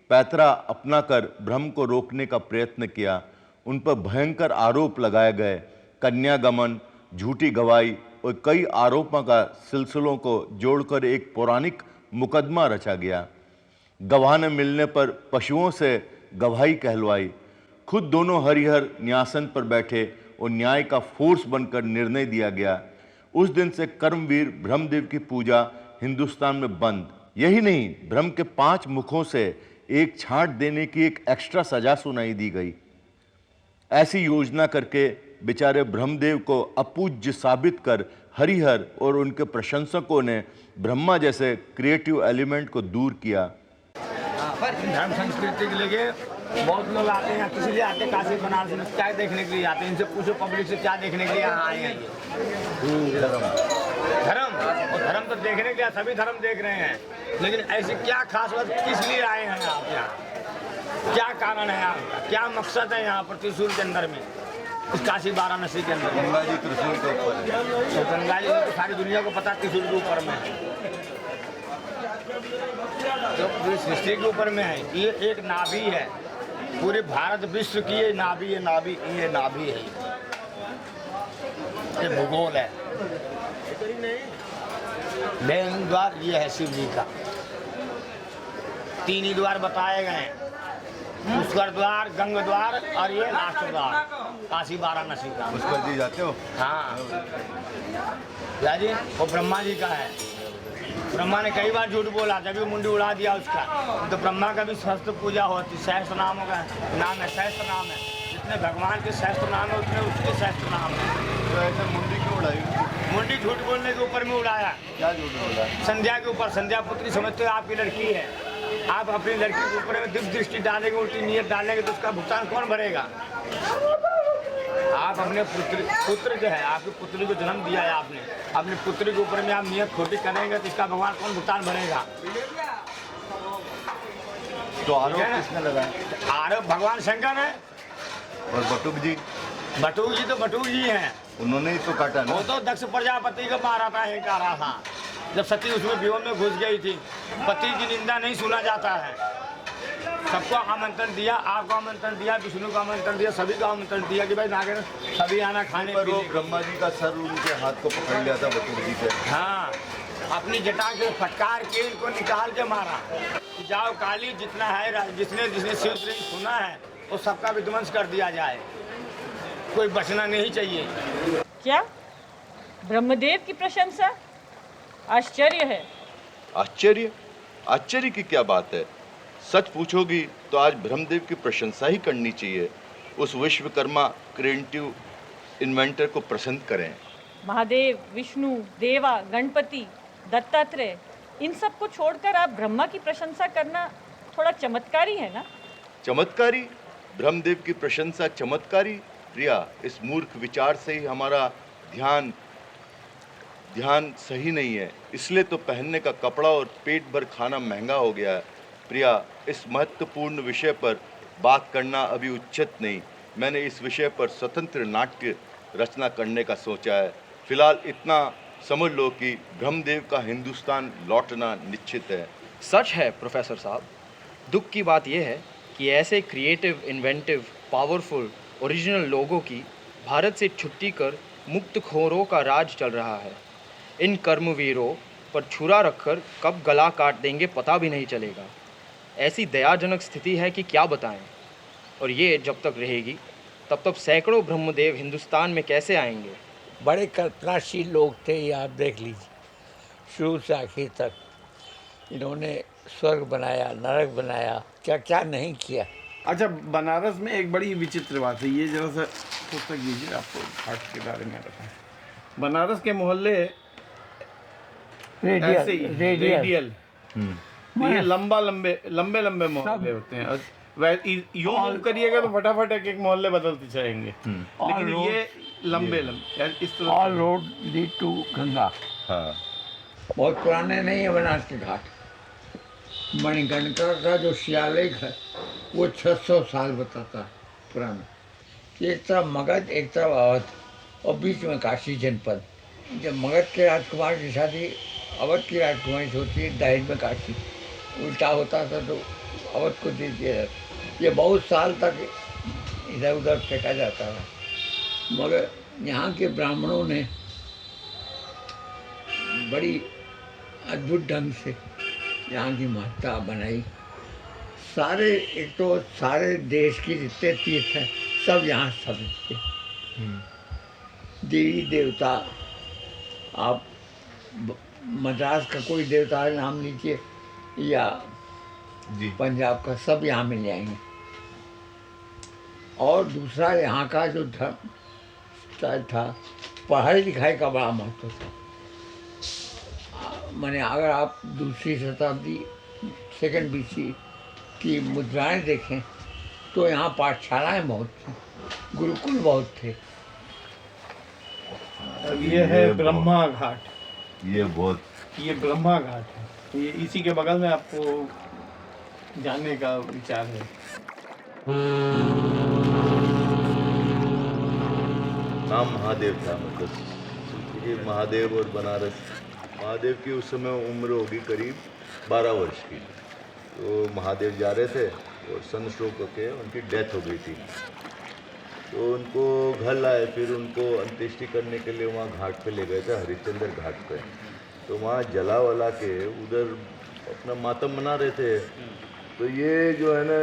पैतरा अपनाकर ब्रह्म को रोकने का प्रयत्न किया। उन पर भयंकर आरोप लगाए गए, कन्यागमन, झूठी गवाही और कई आरोपों का सिलसिलों को जोड़कर एक पौराणिक मुकदमा रचा गया। गवाह न मिलने पर पशुओं से गवाही कहलवाई। खुद दोनों हरिहर न्यासन पर बैठे और न्याय का फोर्स बनकर निर्णय दिया गया। उस दिन से कर्मवीर ब्रह्मदेव की पूजा हिंदुस्तान में बंद। यही नहीं, ब्रह्म के 5 मुखों से एक छांट देने की एक एक्स्ट्रा सजा सुनाई दी गई। ऐसी योजना करके बेचारे ब्रह्मदेव को अपूज्य साबित कर हरिहर और उनके प्रशंसकों ने ब्रह्मा जैसे क्रिएटिव एलिमेंट को दूर किया। धर्म संस्कृति के लिए बहुत लोग आते हैं, किसी लिए आते हैं काशी बनारस में, क्या देखने के लिए आते हैं। इनसे पूछो पब्लिक से क्या देखने के लिए यहाँ आए हैं। धर्म और धर्म तो देखने के लिए सभी धर्म देख रहे हैं, लेकिन ऐसी क्या खास बात, किस लिए आए हैं आप यहाँ, क्या कारण है आपका, क्या मकसद है यहाँ पर त्रिशूल के अंदर में, इस काशी वाराणसी के अंदर। गंगा जी त्रिशूल के ऊपर, तो गंगा जी तो सारी दुनिया को पता त्रिशूल के ऊपर में है, जो पूरी सृष्टि के ऊपर में है। ये एक नाभि है, पूरे भारत विश्व की ये नाभि है, ये नाभि है, ये भूगोल है। मेन द्वार ये है शिव जी का, 3 ही द्वार बताए गए हैं, पुष्कर द्वार, गंगा द्वार और ये लास्ट द्वार काशी वाराणसी का। पुष्कर जी जाते हो? हाँ जी, वो ब्रह्मा जी का है। ब्रह्मा ने कई बार झूठ बोला, जब भी मुंडी उड़ा दिया उसका। तो ब्रह्मा का भी सहस्त्र पूजा होती, सहस्त्र नामों का नाम है, सहस्त्र नाम है। जितने भगवान के सहस्त्र नाम है उतने उसके सहस्त्र नाम है। तो ऐसे मुंडी क्यों उड़ाई? मुंडी झूठ बोलने के ऊपर में उड़ाया। क्या झूठ बोला? संध्या के ऊपर, संध्या पुत्री समझते हो आपकी लड़की है, आप अपनी लड़की के ऊपर में दिव्य दृष्टि डालेंगे, उल्टी नीयत डालेंगे तो उसका भुगतान कौन भरेगा? आप अपने पुत्र जो है, आपकी पुत्री को जन्म दिया है आपने, अपने पुत्री के ऊपर में आप नियत खोटी करेंगे तो इसका भगवान कौन भुगतान भरेगा? तो आरोप किसने लगाया? आरोप भगवान शंकर है। और बटुक जी? बटुक जी तो बटुक जी हैं, उन्होंने ही तो काटा ना। वो तो दक्ष प्रजापति को मारा था, हिंकारा था, जब सती उसमें वियोग में घुस गई थी। पति की निंदा नहीं सुना जाता है। सबको आमंत्रण दिया, आपको आमंत्रण दिया, विष्णु को आमंत्रण दिया, सभी को आमंत्रण दिया कि भाई नागे सभी आना खाने पर वो ब्रह्मा जी का सर उनके हाथ को पकड़ लिया था बटुक जी से। हाँ, अपनी जटा से फटकार के इनको निकाल के मारा। जाओ काली जितना है, जिसने जिसने शिव प्रेम सुना है वो सबका विध्वंस कर दिया जाए, कोई बचना नहीं चाहिए। क्या ब्रह्मदेव की प्रशंसा? आश्चर्य है। आश्चर्य? आश्चर्य की क्या बात है? सच पूछोगी तो आज ब्रह्मदेव की प्रशंसा ही करनी चाहिए। उस विश्वकर्मा क्रिएटिव इन्वेंटर को प्रसन्न करें। महादेव, विष्णु, देवा, गणपति, दत्तात्रेय, इन सब को छोड़कर आप ब्रह्मा की प्रशंसा करना थोड़ा चमत्कारी है ना? चमत्कारी? ब्रह्मदेव की प्रशंसा चमत्कारी? प्रिया, इस मूर्ख विचार से ही हमारा ध्यान सही नहीं है। इसलिए तो पहनने का कपड़ा और पेट भर खाना महंगा हो गया है। प्रिया, इस महत्वपूर्ण विषय पर बात करना अभी उचित नहीं। मैंने इस विषय पर स्वतंत्र नाट्य रचना करने का सोचा है। फिलहाल इतना समझ लो कि ब्रह्मदेव का हिंदुस्तान लौटना निश्चित है। सच है प्रोफेसर साहब। दुख की बात यह है कि ऐसे क्रिएटिव, इन्वेंटिव, पावरफुल, ओरिजिनल लोगों की भारत से छुट्टी कर मुक्तखोरों का राज चल रहा है। इन कर्मवीरों पर छुरा रखकर कब गला काट देंगे पता भी नहीं चलेगा। ऐसी दयाजनक स्थिति है कि क्या बताएं। और ये जब तक रहेगी तब तक सैकड़ों ब्रह्मदेव हिंदुस्तान में कैसे आएंगे? बड़े कल्पनाशील लोग थे ये, आप देख लीजिए, शुरू से आखिर तक इन्होंने स्वर्ग बनाया, नरक बनाया, क्या क्या नहीं किया। अच्छा, बनारस में एक बड़ी विचित्र बात है, ये जरा सा पुस्तक दीजिए, आपको घाट के बारे में बताएं। बनारस के मोहल्ले ऐसे ही रेडियल, ये लंबे मोहल्ले होते हैं। यूं मूव करिएगा तो फटाफट एक मोहल्ले बदलते जाएंगे, लेकिन ये लंबे इस तरह। All road lead to Ganga. हाँ, बहुत पुराने नहीं है बनारस के घाट। मणिकर्णिका का जो शिलालेख है वो 600 साल बताता है पुराना। एक तरफ मगध, एक तरफ अवध और बीच में काशी जनपद। जब मगध के राजकुमार की शादी अवध की राजकुमारी से होती है, दहेज में काशी उल्टा होता था तो अवध को दे दिया जाता। ये बहुत साल तक इधर उधर फेंका जाता था, मगर यहाँ के ब्राह्मणों ने बड़ी अद्भुत ढंग से यहाँ की महत्ता बनाई। सारे, एक तो सारे देश की जितने तीर्थ हैं सब यहाँ स्थापित किए। देवी देवता, आप मद्रास का कोई देवता का नाम लीजिए या पंजाब का, सब यहाँ मिल जाएंगे। और दूसरा, यहाँ का जो धर्म था, पढ़ाई लिखाई का बड़ा महत्व था। माने अगर आप दूसरी शताब्दी, सेकंड BC की मुद्राएं देखें तो यहाँ पाठशालाएं बहुत थी, गुरुकुल बहुत थे। ये है ब्रह्मा घाट। ये ब्रह्मा घाट है। ये इसी के बगल में आपको जाने का विचार है। नाम महादेव था, मतलब ये महादेव और बनारस। महादेव की उस समय उम्र होगी करीब 12 वर्ष की। तो महादेव जा रहे थे और सनस्ट्रोक होके उनकी डेथ हो गई थी। तो उनको घर लाए, फिर उनको अंत्येष्टि करने के लिए वहाँ घाट पे ले गए थे, हरिश्चंद्र घाट पे। तो वहाँ जला वला के उधर अपना मातम मना रहे थे। तो ये जो है ना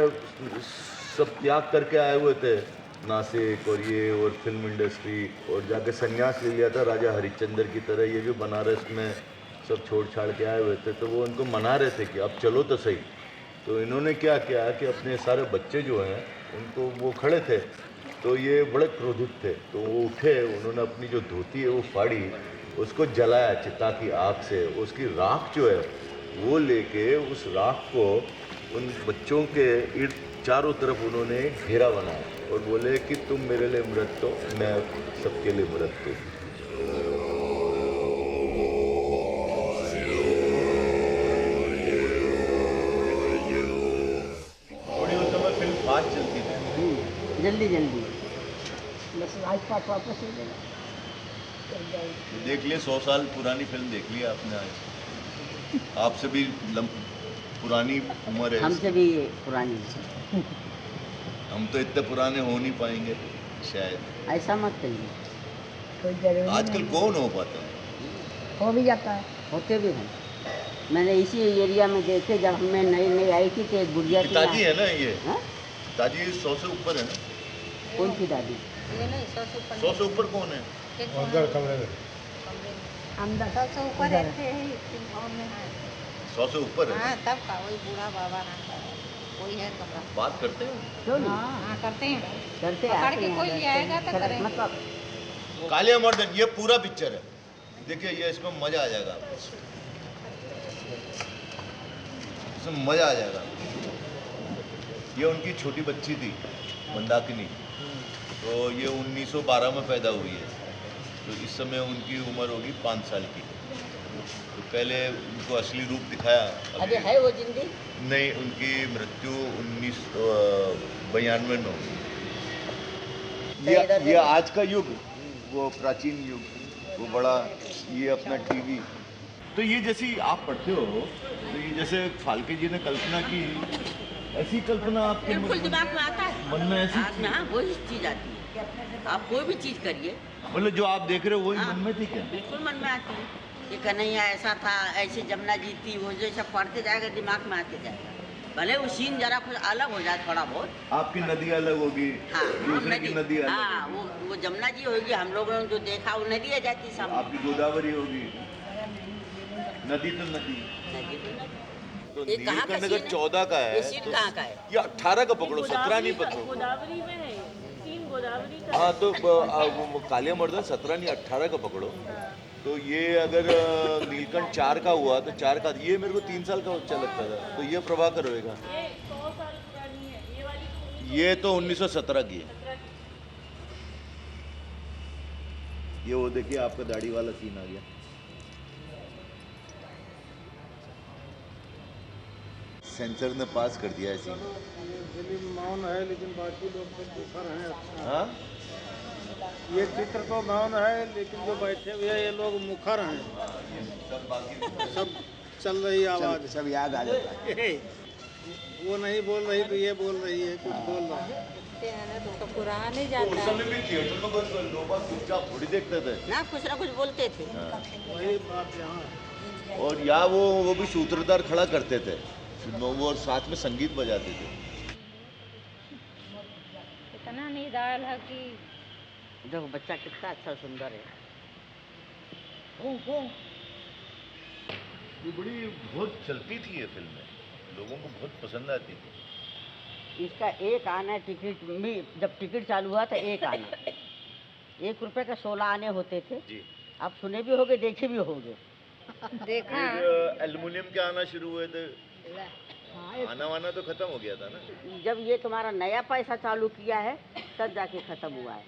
सब त्याग करके आए हुए थे, नासिक और ये और फिल्म इंडस्ट्री, और जाके संन्यास ले लिया था राजा हरिश्चंद्र की तरह। ये भी बनारस में सब छोड़ छाड़ के आए हुए थे। तो वो उनको मना रहे थे कि अब चलो तो सही। तो इन्होंने क्या किया कि अपने सारे बच्चे जो हैं उनको, वो खड़े थे तो ये बड़े क्रोधित थे, तो वो उठे, उन्होंने अपनी जो धोती है वो फाड़ी, उसको जलाया चिता की आग से। उसकी राख जो है वो लेके उस राख को उन बच्चों के इर्द चारों तरफ उन्होंने घेरा बनाया और बोले कि तुम मेरे लिए मृत हो, मैं सबके लिए मृत हूँ। थोड़ी उस समय फिल्म फास्ट चलती थी, जल्दी बस राजपाट वापस हो जाएगा। देख लिए 100 साल पुरानी फिल्म देख ली आपने आज। आपसे भी पुरानी उम्र है, हमसे भी पुरानी। हम तो इतने पुराने हो नहीं पाएंगे शायद। ऐसा मत कहिए, कोई जरूरी आजकल कौन हो पाता है? हो भी जाता है। होते भी हैं। मैंने इसी एरिया में देखे, जब हमें नई नई आई थी तो एक गुड़िया थी। दादी है ना ये? हाँ? दादी 100 से ऊपर है ना? कौन सी दादी? ये नहीं 100 से ऊपर 100 से ऊपर कौन है? अंदर कमरे में हम 100 से ऊपर उधर। रहते हैं और में है। 100 से ऊपर है? हाँ तब का वही बूढ़ा बाबा ना कोई है कमरा। बात करते हो? क्यों नहीं? हाँ करते हैं। करते पकड़ आते के हैं, कोई रहते ले आएगा हैं। तो सर, करेंगे। मतलब कालिया मर्दन ये पूरा पिक्चर है, देखिए ये इसमें मजा आ जाएगा आपको, इसमें मजा आ जाएगा। ये उनकी छोटी बच्ची थी मंदाकिनी, तो ये 1912 में पैदा हुई है, तो इस समय उनकी उम्र होगी 5 साल की। तो पहले उनको असली रूप दिखाया, अभी है वो जिंदी? नहीं, उनकी मृत्यु 1992 में हुई। ये आज का युग, वो प्राचीन युग, वो बड़ा, ये अपना टीवी। तो ये जैसी आप पढ़ते हो, तो ये जैसे फाल्के जी ने कल्पना की, ऐसी कल्पना आपके बिल्कुल दिमाग में आता है, मन में ऐसी दिमाग में, हाँ वही चीज आती है। आप कोई भी चीज करिए, मतलब जो आप देख रहे हो वही मन में थी क्या? बिल्कुल मन में आती है। ये कन्हैया ऐसा था, ऐसे जमुना जी थी, वो जो सब पढ़ते जाएगा दिमाग में आते जाएगा। भले वो सीन जरा कुछ अलग हो जाए थोड़ा बहुत। आपकी नदी अलग होगी, हाँ, दूसरे की नदी अलग हाँ, होगी। वो जमुना जी होगी, हम लोगों ने जो देखा वो नदी आ जाती सामने। आपकी गोदावरी होगी, नदी तो नदी। तो ये कहाँ का नीलकंठ अगर सीन है? 14 का है, ये सीन तो कहाँ का है? ये 18 का पकड़ो, 17 नहीं पकड़ो। गोदावरी में है, सीन गोदावरी का। हाँ, तो कालिया मर्दन 17 नहीं 18 का पकड़ो। तो ये अगर नीलकंठ 4 का हुआ तो 4 का, ये मेरे को 3 साल का बच्चा लगता था, तो ये प्रभाकर होएगा। ये 100 साल पुरानी है, ये वाली तो ये तो 1917 की है। ये वो देखिए आपका दाढ़ी वाला सीन आ गया। सेंसर ने पास कर दिया है सीन। फिल्म मौन है लेकिन बाकी लोग तो मुखर हैं। अच्छा, हाँ? ये चित्र तो मौन है लेकिन जो बैठे हुए हैं ये लोग मुखर हैं। सब चल रही आवाज, सब याद आ जाता है। वो नहीं बोल रही तो ये बोल रही है, कुछ बोल रहा है। तो पुराने जाता उस समय भी थिएटर में कोई लोग बाग चुपचाप थोड़ी देखते थे ना कुछ बोलते थे। वही बात यहाँ। और या वो भी सूत्रधार खड़ा करते थे, वो और साथ में संगीत बजाते थे। इतना निराल है कि देखो बच्चा कितना अच्छा सुंदर है। ये बड़ी बहुत चलती थी ये फिल्में, लोगों को बहुत पसंद आती थी। इसका एक आना टिकट में, जब टिकट चालू हुआ था एक आना, 1 रुपए का 16 आने होते थे जी। आप सुने भी होगे, देखे भी होगे। देखा एल्युमिनियम के आना शुरू हुए थे, आना वाना तो खत्म हो गया था ना। जब ये तुम्हारा नया पैसा चालू किया है तब जाके खत्म हुआ है।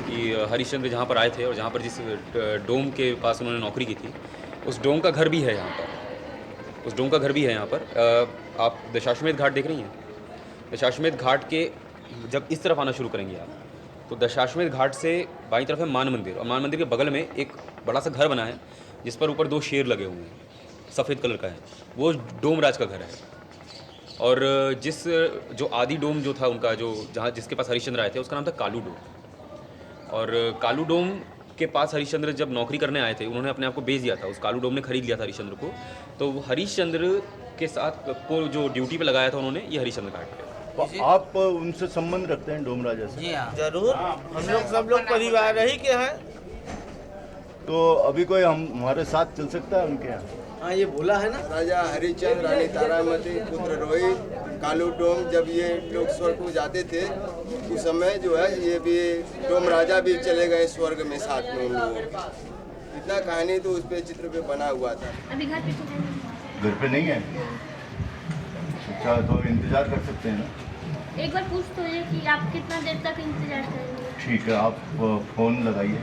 कि हरिश्चंद्र जहाँ पर आए थे और जहाँ पर जिस डोम के पास उन्होंने नौकरी की थी, उस डोम का घर भी है यहाँ पर, उस डोम का घर भी है यहाँ पर। आप दशाश्वमेध घाट देख रही हैं? दशाश्वमेध घाट के जब इस तरफ आना शुरू करेंगे आप, तो दशाश्वमेध घाट से बाईं तरफ है मान मंदिर, और मान मंदिर के बगल में एक बड़ा सा घर बना है जिस पर ऊपर 2 शेर लगे हुए हैं, सफ़ेद कलर का है, वो डोमराज का घर है। और जो आदि डोम जो था उनका, जो जहाँ जिसके पास हरिश्चंद्र आए थे, उसका नाम था कालू डोम। और कालू डोम के पास हरिश्चंद्र जब नौकरी करने आए थे, उन्होंने अपने आप को बेच दिया था, उस कालू डोम ने खरीद लिया था हरिश्चंद्र को। तो हरिश्चंद्र के साथ को जो ड्यूटी पे लगाया था उन्होंने, ये हरिश्चंद्र घाट पे। तो आप उनसे संबंध रखते हैं डोम राजा से? जी हाँ, जरूर। हम लोग सब लोग परिवार ही के हैं। तो अभी कोई हमारे साथ चल सकता है उनके यहाँ? हाँ, ये बोला है ना। राजा हरिश्चंद्र, रानी तारामती, पुत्र रोहित, कालू डोम, जब ये लोग स्वर्ग को जाते थे उस समय जो है ये भी डोम राजा भी चले गए स्वर्ग में साथ में उन लोगों के। इतना कहानी तो उस पे चित्र पे बना हुआ था। अभी घर पे नहीं है? अच्छा, तो इंतजार कर सकते हैं ना? एक बार पूछ तो ये कि आप कितना देर तक इंतजार करेंगे? ठीक है, आप फ़ोन लगाइए।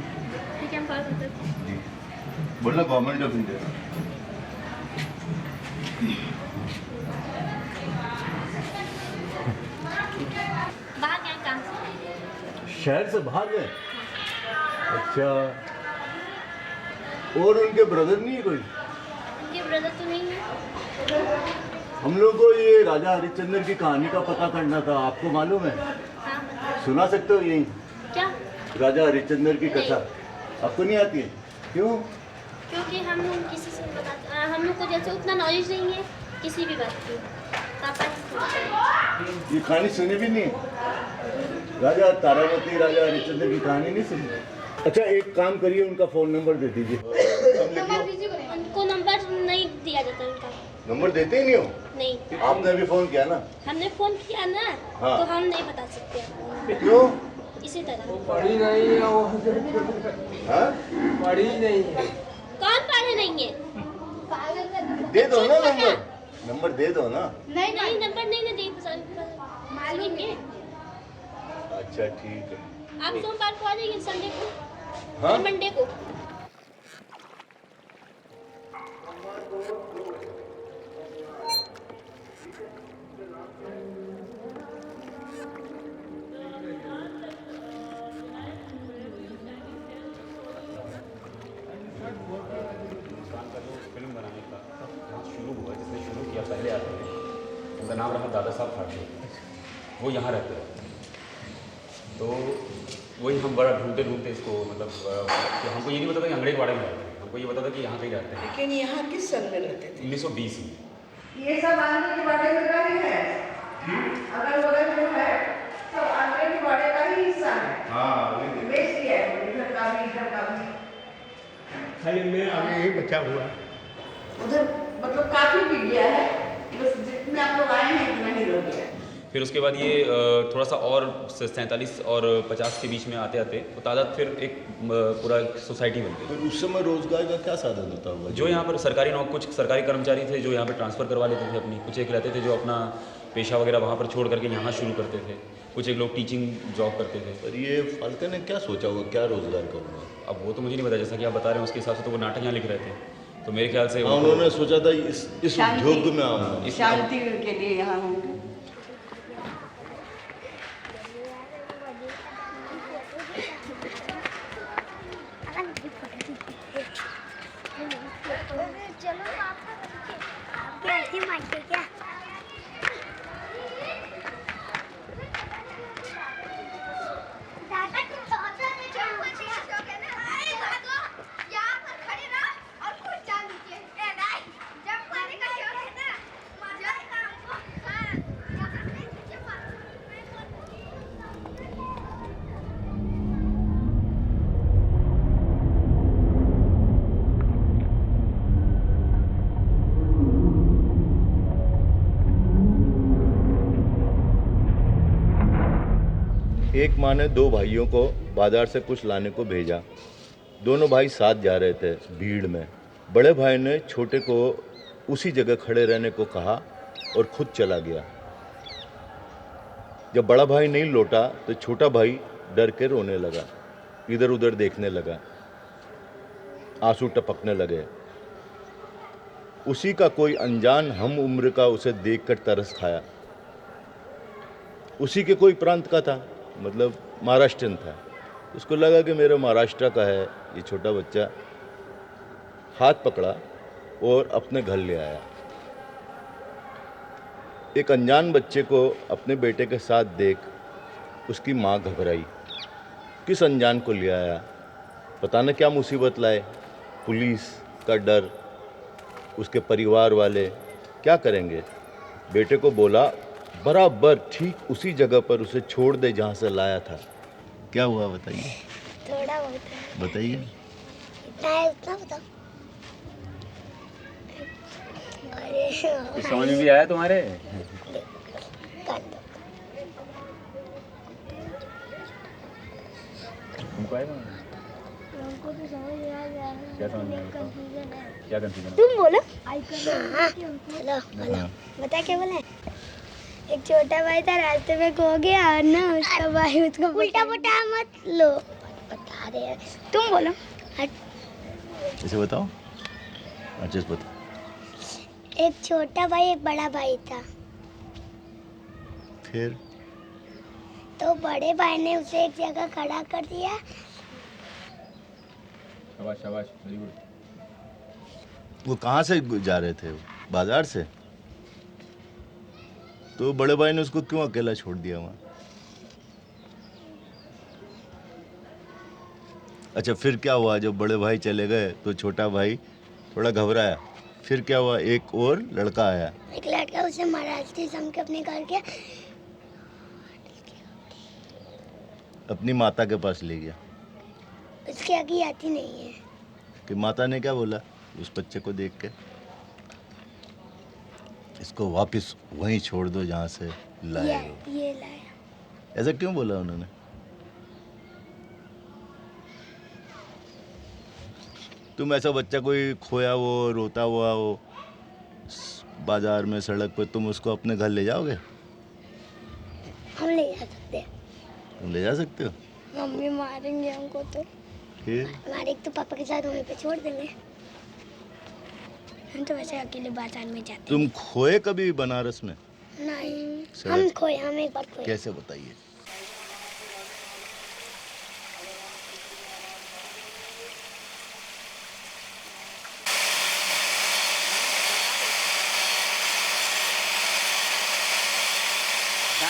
ठीक है, हम कॉल करते हैं। जी, बोला गवर्नमेंट ऑफ इंडिया। बाहर गए काम से? शहर से बाहर गए? अच्छा, और उनके ब्रदर नहीं है कोई? उनके ब्रदर तो नहीं है। हम लोग को ये राजा हरिश्चंद्र की कहानी का पता करना था, आपको मालूम है? सुना सकते हो यही? क्या? राजा हरिश्चंद्र की कथा आपको नहीं आती है? क्यों? क्योंकि हम लोग किसी से बताते, हम लोग को जैसे उतना नॉलेज नहीं है किसी भी बात की। पापा ये कहानी सुनी भी नहीं है? राजा तारावती राजा हरिश्चंद्र की कहानी नहीं सुनी? अच्छा एक काम करिए, उनका फोन नंबर दे दीजिए। उनको नंबर नहीं दिया जाता उनका। नंबर देते ही नहीं हो? नहीं। आपने अभी फोन किया ना? हमने फोन किया ना, हाँ। तो हम नहीं बता सकते। क्यों? इसी तरह। पढ़ी नहीं है वो। हाँ? पढ़ी नहीं है। कौन पढ़े नहीं है? दे दो ना नंबर, नंबर दे दो ना। नहीं नहीं नंबर नहीं दे मालूम। अच्छा ठीक है। आप सोमवार को आ जाइए, संडे को। हाँ? मंडे को। फिल्म बनाने का शुरू हुआ, जिसने शुरू किया पहले आते हैं, उनका नाम रहा दादा साहब फाल्के। वो यहाँ रहते हैं, तो वही हम बड़ा ढूंढते ढूंढते इसको, मतलब कि हमको ये नहीं पता था कि अंग्रेजवाड़े में रहते हैं, हमको ये पता था कि यहाँ कहीं रहते हैं। लेकिन यहाँ किस सन में रहते थे? 1920 में। ये सब आंध्र के बाड़े का ही है, अगल बगल जो है सब आंध्र के बाड़े का ही हिस्सा है। बेसी है, इधर का भी इधर का भी। खाली मैं आगे ही बचा हुआ। उधर मतलब काफी भी गया है, बस जितने आप लोग आए हैं इतना ही रह गया। फिर उसके बाद ये थोड़ा सा और 47 और 50 के बीच में आते आते तो तादाद फिर एक पूरा सोसाइटी बन गई। तो उस समय रोजगार का क्या साधन होता होगा? जो यहाँ पर सरकारी कुछ सरकारी कर्मचारी थे जो यहाँ पर ट्रांसफ़र करवा लेते थे अपनी, कुछ एक रहते थे जो अपना पेशा वगैरह वहाँ पर छोड़ करके यहाँ शुरू करते थे, कुछ एक लोग टीचिंग जॉब करते थे। पर ये फाल्के ने क्या सोचा होगा, क्या रोजगार करूँगा? अब वो तो मुझे नहीं पता, जैसा कि आप बता रहे हैं उसके हिसाब से तो वो नाटक यहाँ लिख रहे थे, तो मेरे ख्याल से उन्होंने सोचा था इस उद्योग में आऊँगा, शांति के लिए यहाँ होंगे। एक माँ ने दो भाइयों को बाजार से कुछ लाने को भेजा। दोनों भाई साथ जा रहे थे भीड़ में। बड़े भाई ने छोटे को उसी जगह खड़े रहने को कहा और खुद चला गया। जब बड़ा भाई नहीं लौटा तो छोटा भाई डर के रोने लगा, इधर उधर देखने लगा, आंसू टपकने लगे। उसी का कोई अनजान हम उम्र का उसे देखकर तरस खाया। उसी के कोई प्रांत का था, मतलब महाराष्ट्रन था। उसको लगा कि मेरे महाराष्ट्र का है ये छोटा बच्चा। हाथ पकड़ा और अपने घर ले आया। एक अनजान बच्चे को अपने बेटे के साथ देख उसकी माँ घबराई। किस अनजान को ले आया, पता न क्या मुसीबत लाए। पुलिस का डर, उसके परिवार वाले क्या करेंगे। बेटे को बोला बराबर ठीक उसी जगह पर उसे छोड़ दे जहाँ से लाया था। क्या हुआ बताइए? थोड़ा बहुत है। बताइए। इतना है, इतना बताओ। कुछ समझ में भी आया तुम्हारे? तुमको आएगा? हमको तो समझ में आ गया। क्या समझ में आया? कंफ्यूजन है। क्या कंफ्यूजन? तुम बोलो। हेलो हेलो, बता क्या बोला? एक छोटा भाई था, रास्ते में खो गया और ना उसका भाई उसको उल्टा पुल्टा मत लो, बता रहे हैं। तुम बोलो। इसे बताओ। अच्छा बताओ। एक छोटा भाई एक बड़ा भाई था। फिर तो बड़े भाई ने उसे एक जगह खड़ा कर दिया। शाबाश शाबाश, वेरी गुड। वो कहाँ से जा रहे थे? बाजार से? तो बड़े भाई ने उसको क्यों अकेला छोड़ दिया वहाँ? अच्छा, फिर क्या हुआ? जब बड़े भाई चले गए तो छोटा भाई थोड़ा घबराया। फिर क्या हुआ? एक और लड़का आया। एक लड़का उसे महाराष्ट्र सम के अपने घर के अपनी माता के पास ले गया। उसके आगे आती नहीं है कि माता ने क्या बोला उस बच्चे को देख के? इसको वापस वहीं छोड़ दो जहाँ से लाए हो। ये लाया। ऐसा क्यों बोला उन्होंने? तुम ऐसा बच्चा कोई खोया हो, रोता हुआ हो बाजार में, सड़क पे, तुम उसको अपने घर ले जाओगे? हम ले जा सकते हैं। तुम ले जा सकते हो? मम्मी मारेंगे हमको तो। फिर हमारे एक तो पापा के साथ वहीं पे छोड़ देंगे। हम तो वैसे अकेले बाजार में जाते। तुम खोए कभी बनारस में? नहीं, हम खोए, हम एक बार खोए। कैसे, बताइए?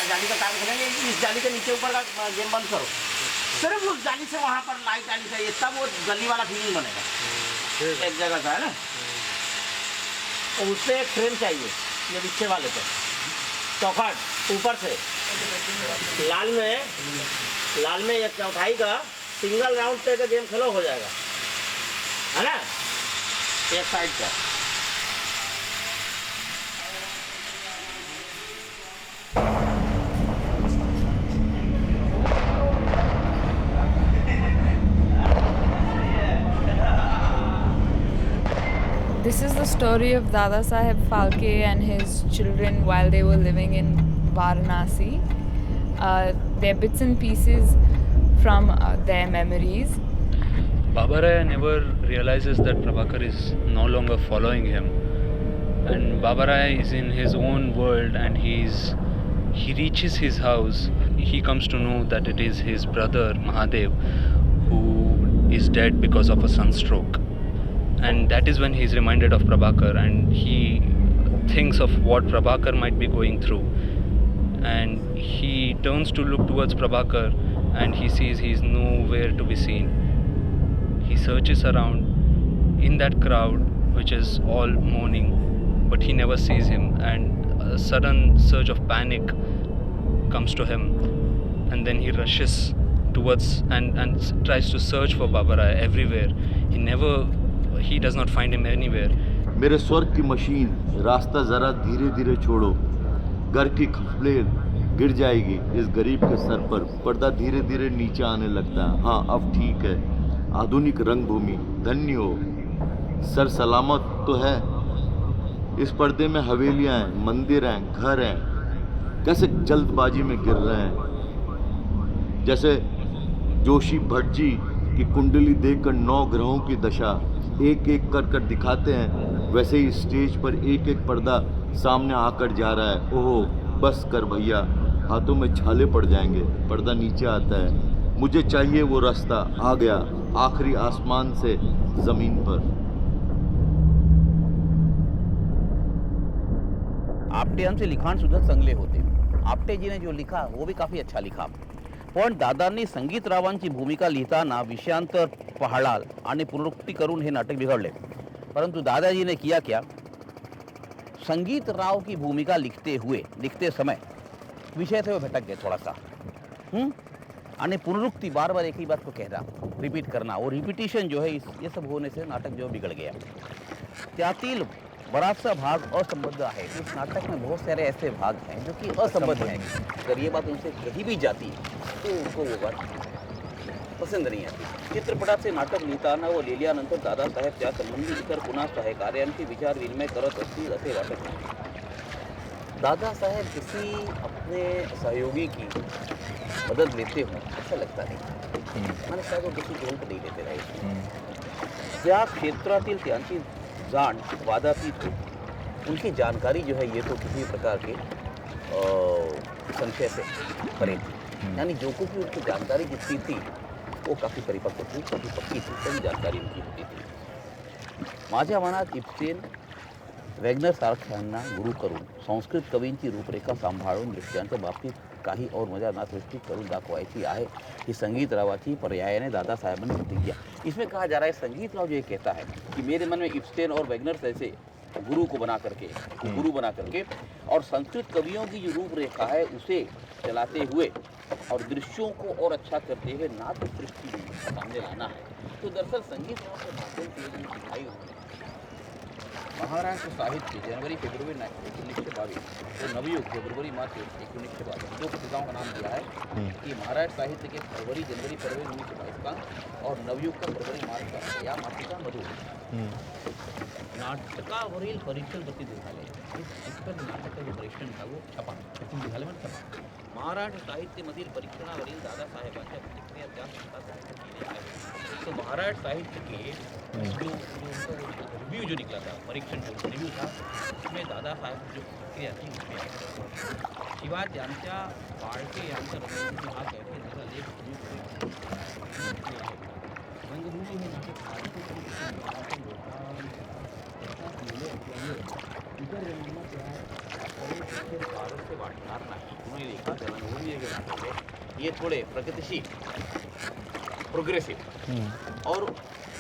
जाली का तार खोलेंगे, इस जाली के नीचे ऊपर का गेम बंद करो, सिर्फ उस जाली से वहाँ पर लाइट आनी चाहिए, तब वो गली वाला फीलिंग बनेगा। एक जगह का है ना, उस पर एक फ्रेम चाहिए, ये पीछे वाले पे चौखट ऊपर से लाल में एक चौथाई का सिंगल राउंड पे का गेम खेलो, हो जाएगा, है ना, एक साइड का। This is the story of Dada Saheb Phalke and his children while they were living in Varanasi. They're bits and pieces from their memories. Baba Rai never realizes that Prabhakar is no longer following him, and Baba Rai is in his own world, and he reaches his house. He comes to know that it is his brother Mahadev who is dead because of a sunstroke. And that is when he is reminded of Prabhakar, and he thinks of what Prabhakar might be going through, and he turns to look towards Prabhakar, and he sees he is nowhere to be seen. He searches around in that crowd which is all mourning, but he never sees him, and a sudden surge of panic comes to him, and then he rushes towards and tries to search for Baba Rai everywhere. He does not find him anywhere. मेरे स्वर्ग की machine, रास्ता ज़रा धीरे धीरे छोड़ो, घर की खपलेल गिर जाएगी इस गरीब के सर पर। पर्दा धीरे धीरे नीचे आने लगता है। हाँ, अब ठीक है। आधुनिक रंगभूमि धन्य हो, सर सलामत तो है। इस पर्दे में हवेलियाँ हैं, मंदिर हैं, घर हैं, कैसे जल्दबाजी में गिर रहे हैं। जैसे जोशी भट्ट जी की कुंडली देखकर 9 ग्रहों की दशा एक एक कर दिखाते हैं, वैसे ही स्टेज पर एक एक पर्दा सामने आकर जा रहा है। ओहो, बस कर भैया, हाथों में छाले पड़ जाएंगे। पर्दा नीचे आता है। मुझे चाहिए वो रास्ता, आ गया आखिरी आसमान से ज़मीन पर। आपटे से लिखाण सुद्धा चांगले होते। आपटे जी ने जो लिखा वो भी काफ़ी अच्छा लिखा, पण दादांनी संगीतरावांची भूमिका लिहिताना विषयांतर पाहळाल आणि पुनरुक्ती करून हे नाटक बिघडले। परंतु दादाजी ने किया क्या, संगीतराव की भूमिका लिखते समय विषय से वो भटक गए थोड़ा सा, आणि पुनरुक्ति बार बार एक ही बात को कहना, रिपीट करना, और रिपीटिशन जो है ये सब होने से नाटक जो बिगड़ गया। त्यातील बराचसा भाग असंबद्ध है। इस नाटक में बहुत सारे ऐसे भाग हैं जो कि असंबद्ध हैं। अगर ये बात उनसे कही भी जाती तो उनको वो बात पसंद नहीं आती। चित्रपटात से नाटक लिहिताना व लिहिल्यानंतर दादासाहेब त्या संबंधी इतर कुणा सहकार्यांशी विचार विनिमय करत असतील असे वाटत नाही। दादासाहेब किसी अपने सहयोगी की मदद लेते हो ऐसा लगता नहीं। मैंने शायद वो किसी जोन को नहीं लेते रहे। त्या क्षेत्रातील त्यांची जाण वादातीत हो, उनकी जानकारी जो है ये तो किसी प्रकार के संशय से परे थी। यानी जो को की उनकी जानकारी जितनी थी वो काफ़ी परिपक्व थी, काफ़ी पक्की थी, सही जानकारी उनकी होती थी। माझ्या मनात इप्सेन वॅग्नर सारख्यांना गुरु करून संस्कृत कवींची रूपरेखा सांभाळून दृश्यांच्या बाबतीत काही और मजा ना सृष्टि करून दाखवायची आहे ही संगीतरावाची पर्यायाने दादासाहेबांनी प्रतिज्ञा। इसमें कहा जा रहा है संगीतराव जो ये कहता है कि मेरे मन में इब्सेन और वैगनर जैसे गुरु बना करके और संस्कृत कवियों की जो रूपरेखा है उसे चलाते हुए और दृश्यों को और अच्छा करते हुए नाट्य सृष्टि सामने लाना है। तो दरअसल संगीतराव के माध्यम से जो दिखाई होती महाराष्ट्र साहित्य जनवरी फेब्रुवरी 1922 और नवयुग फरवरी मार्च 1922 दो पत्रिकाओं का नाम दिया है कि महाराष्ट्र साहित्य के फरवरी 1922 का और नवयुग का फरवरी मार्च का या मासिका मधु नाटकावरील परीक्षण प्रतिनिधालय इस पर नाटक का जो परीक्षण था वो छपा प्रतिनिधालय में छपा। महाराष्ट्र साहित्यामधील परीक्षणावरील दादासाहेबांच्या प्रतिक्रिया जास्त केल्या आहेत। तो महाराष्ट्र साहित्य के जो रिव्यू जो निकला था परीक्षण जो रिव्यू था उसमें दादासाहेब जो प्रतिक्रिया थी उसमें शिवाय यांच्या बाळके यांच्या रंगभूमी हा कैफियतीचा लेख रंगभूमी हे नाटक इतर रंगांना भारत से वाटणार नाही। उन्होंने लिखा था रंगभूमी के नाटक है ये थोड़े प्रगतिशील प्रोग्रेसिव और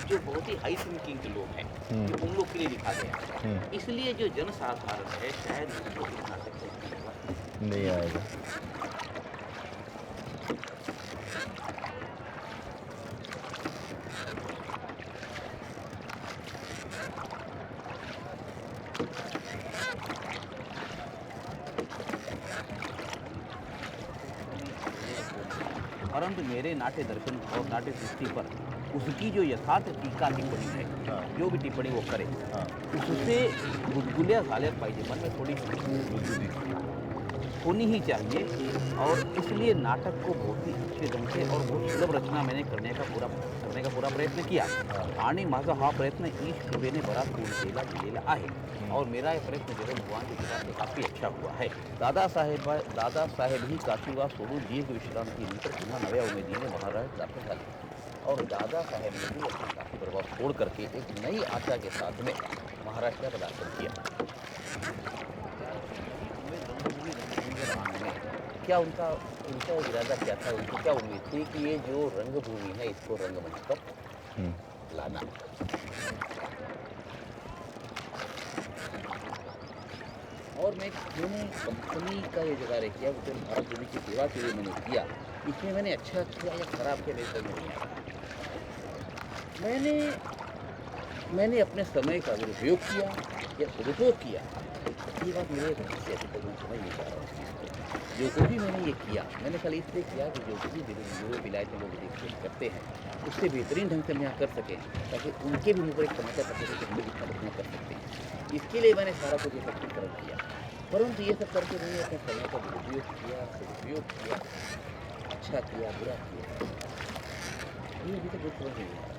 जो बहुत ही हाई थिंकिंग के लोग हैं उन लोग के लिए लिखा गया इसलिए जो जनसाधारण है शायद उनको इस नाटक को नहीं आएगा। परंतु मेरे नाट्य दर्शन और नाट्य सृष्टि पर उसकी जो यथार्थ टीका टिप्पणी है जो भी टिप्पणी वो करे उससे गुदगुल्या झाल्या पाहिजे मन में थोड़ी गुदगुदी होनी ही चाहिए और इसलिए नाटक को बहुत ही अच्छे ढंग से और बहुत सुलभ रचना मैंने करने का पूरा प्रयत्न किया आणि माझा हा प्रयत्न ईश कृपेने बराच पूर्ण केलेला आहे और मेरा ये प्रयत्न जो है भगवान की कृपा से काफ़ी अच्छा हुआ है। दादासाहेब ही काशीवास सोडून दीर्घ विश्रांतीनंतर पुन्हा नव्या उमेदीने महाराष्ट्र दाखल झाले और दादासाहेब ने भी अपना काशी प्रभाव छोड़ करके एक नई आशा के साथ में महाराष्ट्र का दाखिल किया। क्या उनका इरादा क्या था, उनको क्या उम्मीद थी कि ये जो रंगभूमि है इसको रंगमंच पर लाना। और मैंने कंपनी का ये जगह किया जो भारत भूमि की सेवा के लिए मैंने किया इसमें मैंने अच्छा किया या खराब किया मेरे समझ नहीं आया। मैंने अपने समय का दुरुपयोग किया या सदुपयोग किया ये बात मेरे रहस्य अभी तक मैं समझ नहीं पा रहा हूँ। जो कुछ भी मैंने ये किया मैंने कल इसलिए किया कि जो भी वीडियो विलायत लोग देख करते हैं उससे बेहतरीन ढंग से हम यहाँ कर सकें ताकि उनके भी ऊपर एक समस्या पकड़े कि हम लोग इतना बढ़िया कर सकते हैं। इसके लिए मैंने सारा कुछ इकट्ठीकरण किया परंतु ये सब करके मैंने अपने समय का दुरुपयोग किया सदुपयोग किया अच्छा किया बुरा किया ये अभी तक कुछ समझ नहीं आया।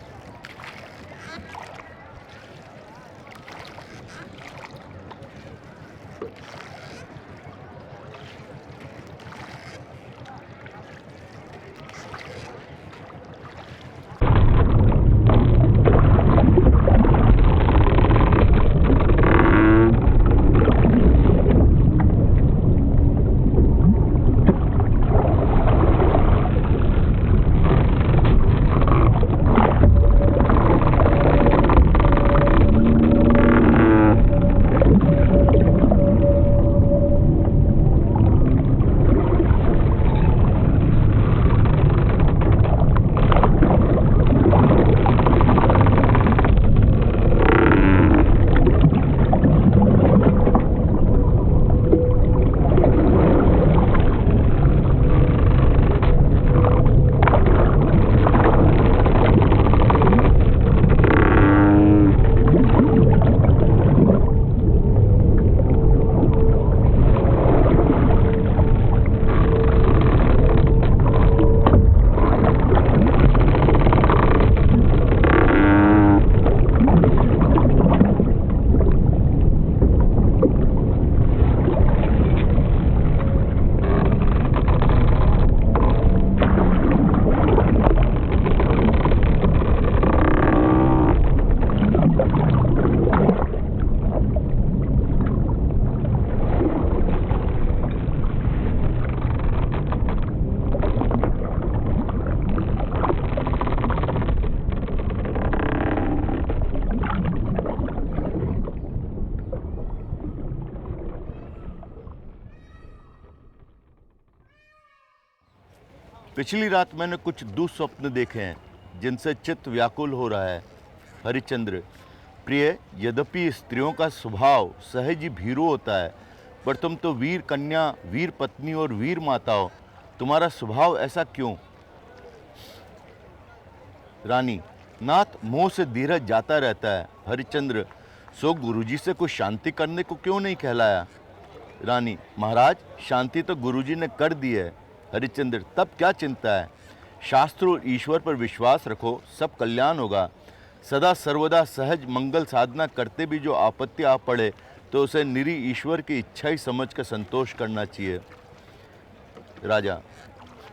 पिछली रात मैंने कुछ दुस्वप्न देखे हैं जिनसे चित्त व्याकुल हो रहा है। हरिश्चंद्र, प्रिय, यद्यपि स्त्रियों का स्वभाव सहज ही भीरू होता है, पर तुम तो वीर कन्या, वीर पत्नी और वीर माता हो, तुम्हारा स्वभाव ऐसा क्यों? रानी, नाथ, मोह से धीरज जाता रहता है। हरिश्चंद्र, सो गुरुजी से कुछ शांति करने को क्यों नहीं कहलाया? रानी, महाराज, शांति तो गुरुजी ने कर दी है। हरिश्चंद्र, तब क्या चिंता है? शास्त्र और ईश्वर पर विश्वास रखो, सब कल्याण होगा। सदा सर्वदा सहज मंगल साधना करते भी जो आपत्ति आ पड़े तो उसे निरी ईश्वर की इच्छा ही समझ कर संतोष करना चाहिए। राजा,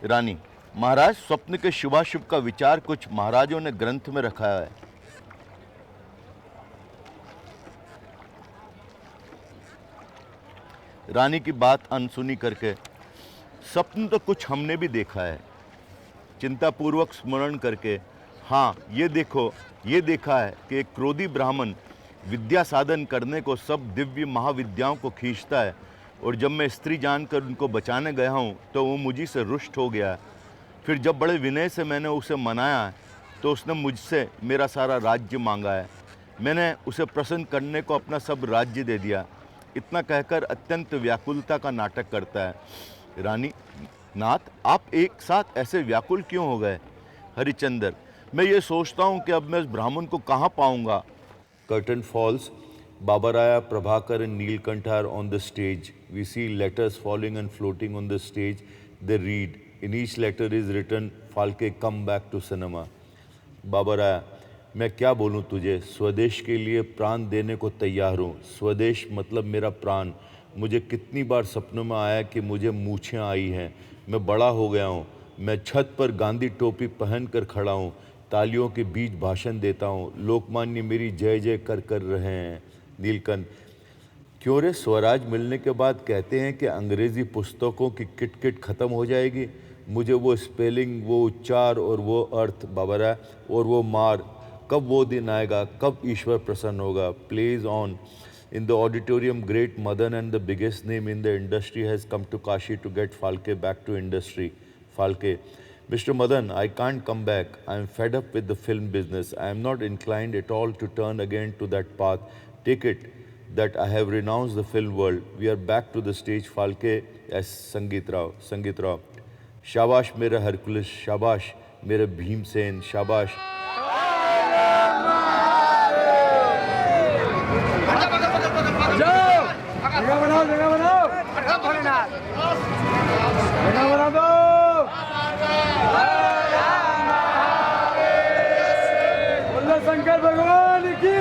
रानी, महाराज, स्वप्न के शुभाशुभ का विचार कुछ महाराजों ने ग्रंथ में रखा है। रानी की बात अनसुनी करके, स्वप्न तो कुछ हमने भी देखा है। चिंतापूर्वक स्मरण करके, हाँ, ये देखो, ये देखा है कि एक क्रोधी ब्राह्मण विद्या साधन करने को सब दिव्य महाविद्याओं को खींचता है, और जब मैं स्त्री जानकर उनको बचाने गया हूँ तो वो मुझी से रुष्ट हो गया। फिर जब बड़े विनय से मैंने उसे मनाया तो उसने मुझसे मेरा सारा राज्य मांगा है। मैंने उसे प्रसन्न करने को अपना सब राज्य दे दिया। इतना कहकर अत्यंत व्याकुलता का नाटक करता है। रानी, नाथ, आप एक साथ ऐसे व्याकुल क्यों हो गए? हरिश्चंद्र, मैं ये सोचता हूँ कि अब मैं इस ब्राह्मण को कहाँ पाऊँगा। Curtain falls. Babaraya, Prabhakar and Neelkantha are on the stage. We see letters falling and floating on the stage. They read. In each letter is written, Falke, come back to cinema. बाबराया, मैं क्या बोलूँ तुझे, स्वदेश के लिए प्राण देने को तैयार हूँ। स्वदेश मतलब मेरा प्राण। मुझे कितनी बार सपनों में आया कि मुझे मूछें आई हैं, मैं बड़ा हो गया हूँ, मैं छत पर गांधी टोपी पहन कर खड़ा हूँ, तालियों के बीच भाषण देता हूँ, लोकमान्य मेरी जय जय कर रहे हैं। नीलकंठ, क्यों रे, स्वराज मिलने के बाद कहते हैं कि अंग्रेज़ी पुस्तकों की किटकिट ख़त्म हो जाएगी। मुझे वो स्पेलिंग, वो उच्चार और वो अर्थ, बाबरा, और वो मार, कब वो दिन आएगा, कब ईश्वर प्रसन्न होगा। Please on. In the auditorium, great Madan and the biggest name in the industry has come to Kashi to get Falke back to industry. Falke, Mr. Madan, I can't come back. I am fed up with the film business. I am not inclined at all to turn again to that path. Take it that I have renounced the film world. We are back to the stage. Falke as Sangeet Rao. Sangeet Rao. Shabash mere Hercules. Shabash mere Bhimsen. Shabash. जगह बनाओ भोलेनाथ, जगह बना दो। बोलो शंकर भगवान की।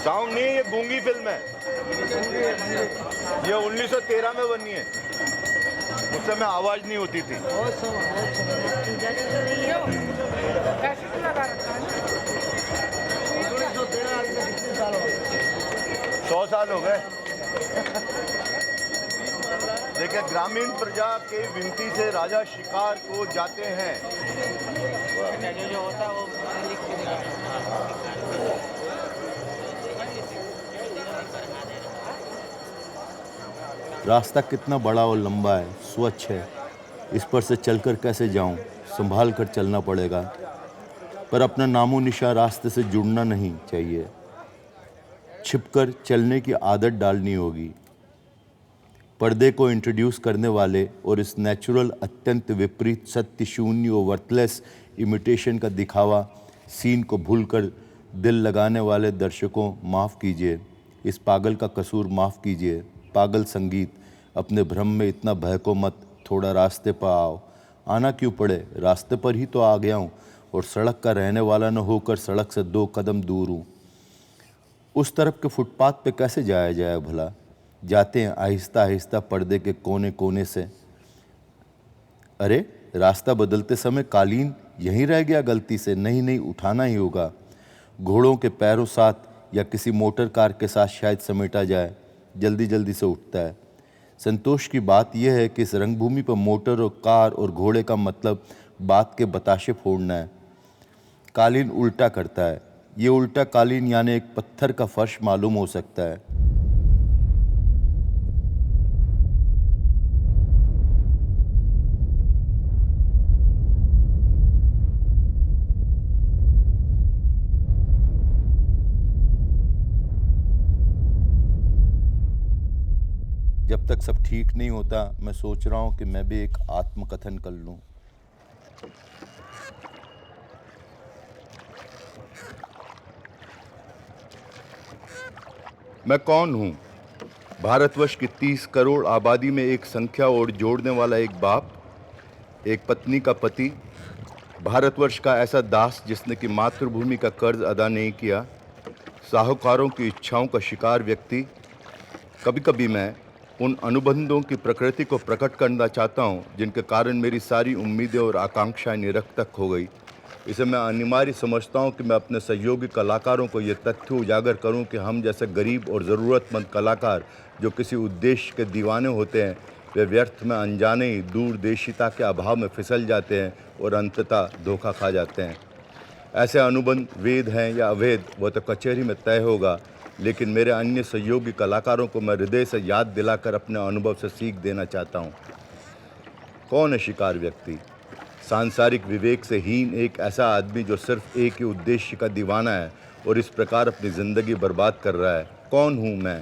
Sound नहीं, ये गूंगी फिल्म है, ये 1913 में बनी है, उस समय आवाज नहीं होती थी। 100 साल हो गए। देखिए, ग्रामीण प्रजा के विनती से राजा शिकार को जाते हैं। जो होता है वो रास्ता कितना बड़ा और लंबा है, स्वच्छ है, इस पर से चलकर कैसे जाऊं, संभाल कर चलना पड़ेगा। पर अपना नामो निशा रास्ते से जुड़ना नहीं चाहिए। छिपकर चलने की आदत डालनी होगी। पर्दे को इंट्रोड्यूस करने वाले और इस नेचुरल अत्यंत विपरीत सत्य शून्य और वर्थलेस इमिटेशन का दिखावा सीन को भूलकर दिल लगाने वाले दर्शकों माफ़ कीजिए, इस पागल का कसूर माफ़ कीजिए। पागल संगीत, अपने भ्रम में इतना बहको मत, थोड़ा रास्ते पर आओ। आना क्यों पड़े, रास्ते पर ही तो आ गया हूँ और सड़क का रहने वाला न होकर सड़क से 2 कदम दूर हूँ। उस तरफ के फुटपाथ पे कैसे जाया जाए भला? जाते हैं आहिस्ता आहिस्ता पर्दे के कोने कोने से। अरे रास्ता बदलते समय कालीन यहीं रह गया गलती से। नहीं उठाना ही होगा। घोड़ों के पैरों साथ या किसी मोटर कार के साथ शायद समेटा जाए। जल्दी जल्दी से उठता है। संतोष की बात यह है कि इस रंगभूमि पर मोटर और कार और घोड़े का मतलब बात के बताशे फोड़ना है। कालीन उल्टा करता है। ये उल्टा कालीन यानी एक पत्थर का फर्श मालूम हो सकता है। जब तक सब ठीक नहीं होता, मैं सोच रहा हूं कि मैं भी एक आत्मकथन कर लूं। मैं कौन हूं? भारतवर्ष की 30 करोड़ आबादी में एक संख्या और जोड़ने वाला एक बाप, एक पत्नी का पति, भारतवर्ष का ऐसा दास जिसने कि मातृभूमि का कर्ज अदा नहीं किया, साहूकारों की इच्छाओं का शिकार व्यक्ति। कभी कभी मैं उन अनुबंधों की प्रकृति को प्रकट करना चाहता हूं जिनके कारण मेरी सारी उम्मीदें और आकांक्षाएं निरर्थक हो गई। इसे मैं अनिवार्य समझता हूं कि मैं अपने सहयोगी कलाकारों को ये तथ्य उजागर करूं कि हम जैसे गरीब और ज़रूरतमंद कलाकार जो किसी उद्देश्य के दीवाने होते हैं, वे व्यर्थ में अनजाने ही दूरदेशिता के अभाव में फिसल जाते हैं और अंततः धोखा खा जाते हैं। ऐसे अनुबंध वेद हैं या अवैध, वह तो कचहरी में तय होगा, लेकिन मेरे अन्य सहयोगी कलाकारों को मैं हृदय से याद दिलाकर अपने अनुभव से सीख देना चाहता हूँ। कौन है शिकार व्यक्ति? सांसारिक विवेक से हीन एक ऐसा आदमी जो सिर्फ एक ही उद्देश्य का दीवाना है और इस प्रकार अपनी ज़िंदगी बर्बाद कर रहा है। कौन हूँ मैं?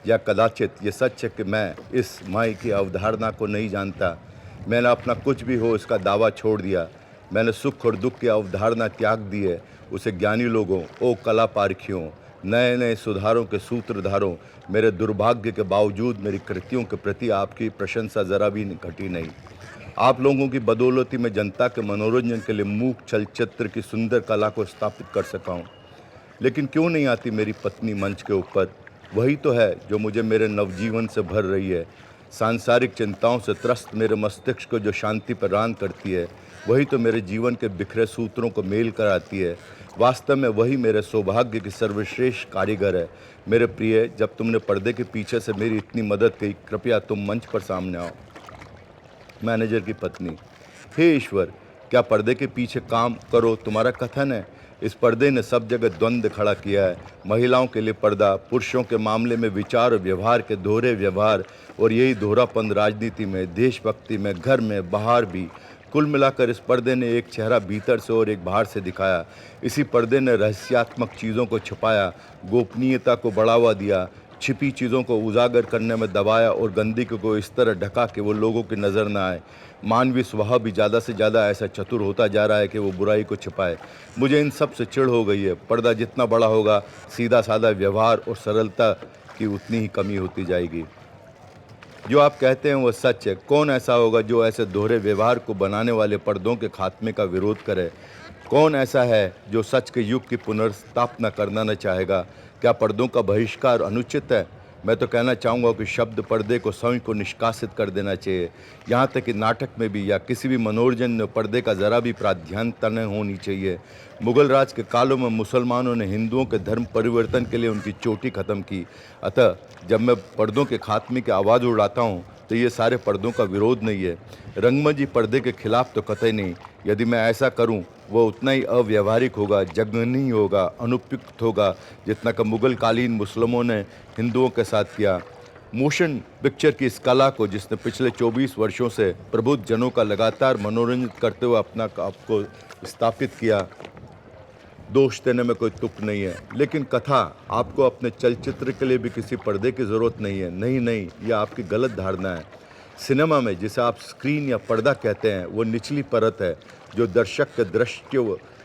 या कदाचित ये सच है कि मैं इस माई की अवधारणा को नहीं जानता। मैंने अपना कुछ भी हो इसका दावा छोड़ दिया। मैंने सुख और दुख की अवधारणा त्याग दी है। उसे ज्ञानी लोगों, ओ कला पारखियों, नए नए सुधारों के सूत्रधारों, मेरे दुर्भाग्य के बावजूद मेरी कृतियों के प्रति आपकी प्रशंसा ज़रा भी घटी नहीं। आप लोगों की बदौलती में जनता के मनोरंजन के लिए मूक चलचित्र की सुंदर कला को स्थापित कर सका हूँ। लेकिन क्यों नहीं आती मेरी पत्नी मंच के ऊपर? वही तो है जो मुझे मेरे नवजीवन से भर रही है। सांसारिक चिंताओं से त्रस्त मेरे मस्तिष्क को जो शांति प्रदान करती है, वही तो मेरे जीवन के बिखरे सूत्रों को मेल कराती है। वास्तव में वही मेरे सौभाग्य की सर्वश्रेष्ठ कारीगर है। मेरे प्रिय, जब तुमने पर्दे के पीछे से मेरी इतनी मदद की, कृपया तुम मंच पर सामने आओ। मैनेजर की पत्नी: हे ईश्वर, क्या पर्दे के पीछे काम करो तुम्हारा कथन है? इस पर्दे ने सब जगह द्वंद्व खड़ा किया है। महिलाओं के लिए पर्दा, पुरुषों के मामले में विचार और व्यवहार के दोहरे व्यवहार, और यही दोहरापन राजनीति में, देशभक्ति में, घर में, बाहर भी। कुल मिलाकर इस पर्दे ने एक चेहरा भीतर से और एक बाहर से दिखाया। इसी पर्दे ने रहस्यात्मक चीज़ों को छुपाया, गोपनीयता को बढ़ावा दिया, छिपी चीज़ों को उजागर करने में दबाया और गंदगी को इस तरह ढका कि वो लोगों की नज़र न आए। मानवीय स्वभाव भी ज़्यादा से ज़्यादा ऐसा चतुर होता जा रहा है कि वो बुराई को छिपाए। मुझे इन सब से चिढ़ हो गई है। पर्दा जितना बड़ा होगा, सीधा साधा व्यवहार और सरलता की उतनी ही कमी होती जाएगी। जो आप कहते हैं वह सच है। कौन ऐसा होगा जो ऐसे दोहरे व्यवहार को बनाने वाले पर्दों के खात्मे का विरोध करे? कौन ऐसा है जो सच के युग की पुनर्स्थापना करना न चाहेगा? क्या पर्दों का बहिष्कार अनुचित है? मैं तो कहना चाहूँगा कि शब्द पर्दे को स्वयं को निष्कासित कर देना चाहिए। यहाँ तक कि नाटक में भी या किसी भी मनोरंजन में पर्दे का ज़रा भी प्राधान्यता न होनी चाहिए। मुगल राज के कालों में मुसलमानों ने हिंदुओं के धर्म परिवर्तन के लिए उनकी चोटी ख़त्म की। अतः जब मैं पर्दों के खात्मे की आवाज़ उड़ाता हूँ तो ये सारे पर्दों का विरोध नहीं है। रंगमंच पर्दे के खिलाफ तो कतई नहीं। यदि मैं ऐसा करूं, वो उतना ही अव्यवहारिक होगा, जघन्य होगा, अनुपयुक्त होगा, जितना कि मुगल कालीन मुस्लिमों ने हिंदुओं के साथ किया। मोशन पिक्चर की इस कला को, जिसने पिछले 24 वर्षों से प्रबुद्ध जनों का लगातार मनोरंजित करते हुए अपना आपको स्थापित किया, दोष देने में कोई तुक नहीं है, लेकिन कथा आपको अपने चलचित्र के लिए भी किसी पर्दे की ज़रूरत नहीं है। नहीं, यह आपकी गलत धारणा है। सिनेमा में जिसे आप स्क्रीन या पर्दा कहते हैं, वो निचली परत है जो दर्शक के दृष्टि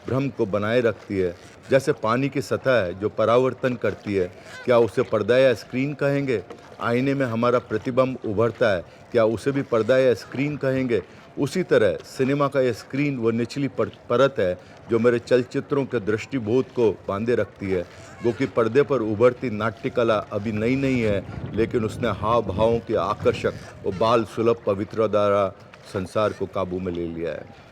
भ्रम को बनाए रखती है। जैसे पानी की सतह है जो परावर्तन करती है, क्या उसे पर्दा या स्क्रीन कहेंगे? आईने में हमारा प्रतिबिंब उभरता है, क्या उसे भी पर्दा या स्क्रीन कहेंगे? उसी तरह सिनेमा का यह स्क्रीन वो निचली परत है जो मेरे चलचित्रों के दृष्टिबोध को बांधे रखती है। वो कि पर्दे पर उभरती नाट्य कला अभी नई नहीं है, लेकिन उसने हाव भावों के आकर्षक और बाल सुलभ पवित्रता द्वारा संसार को काबू में ले लिया है।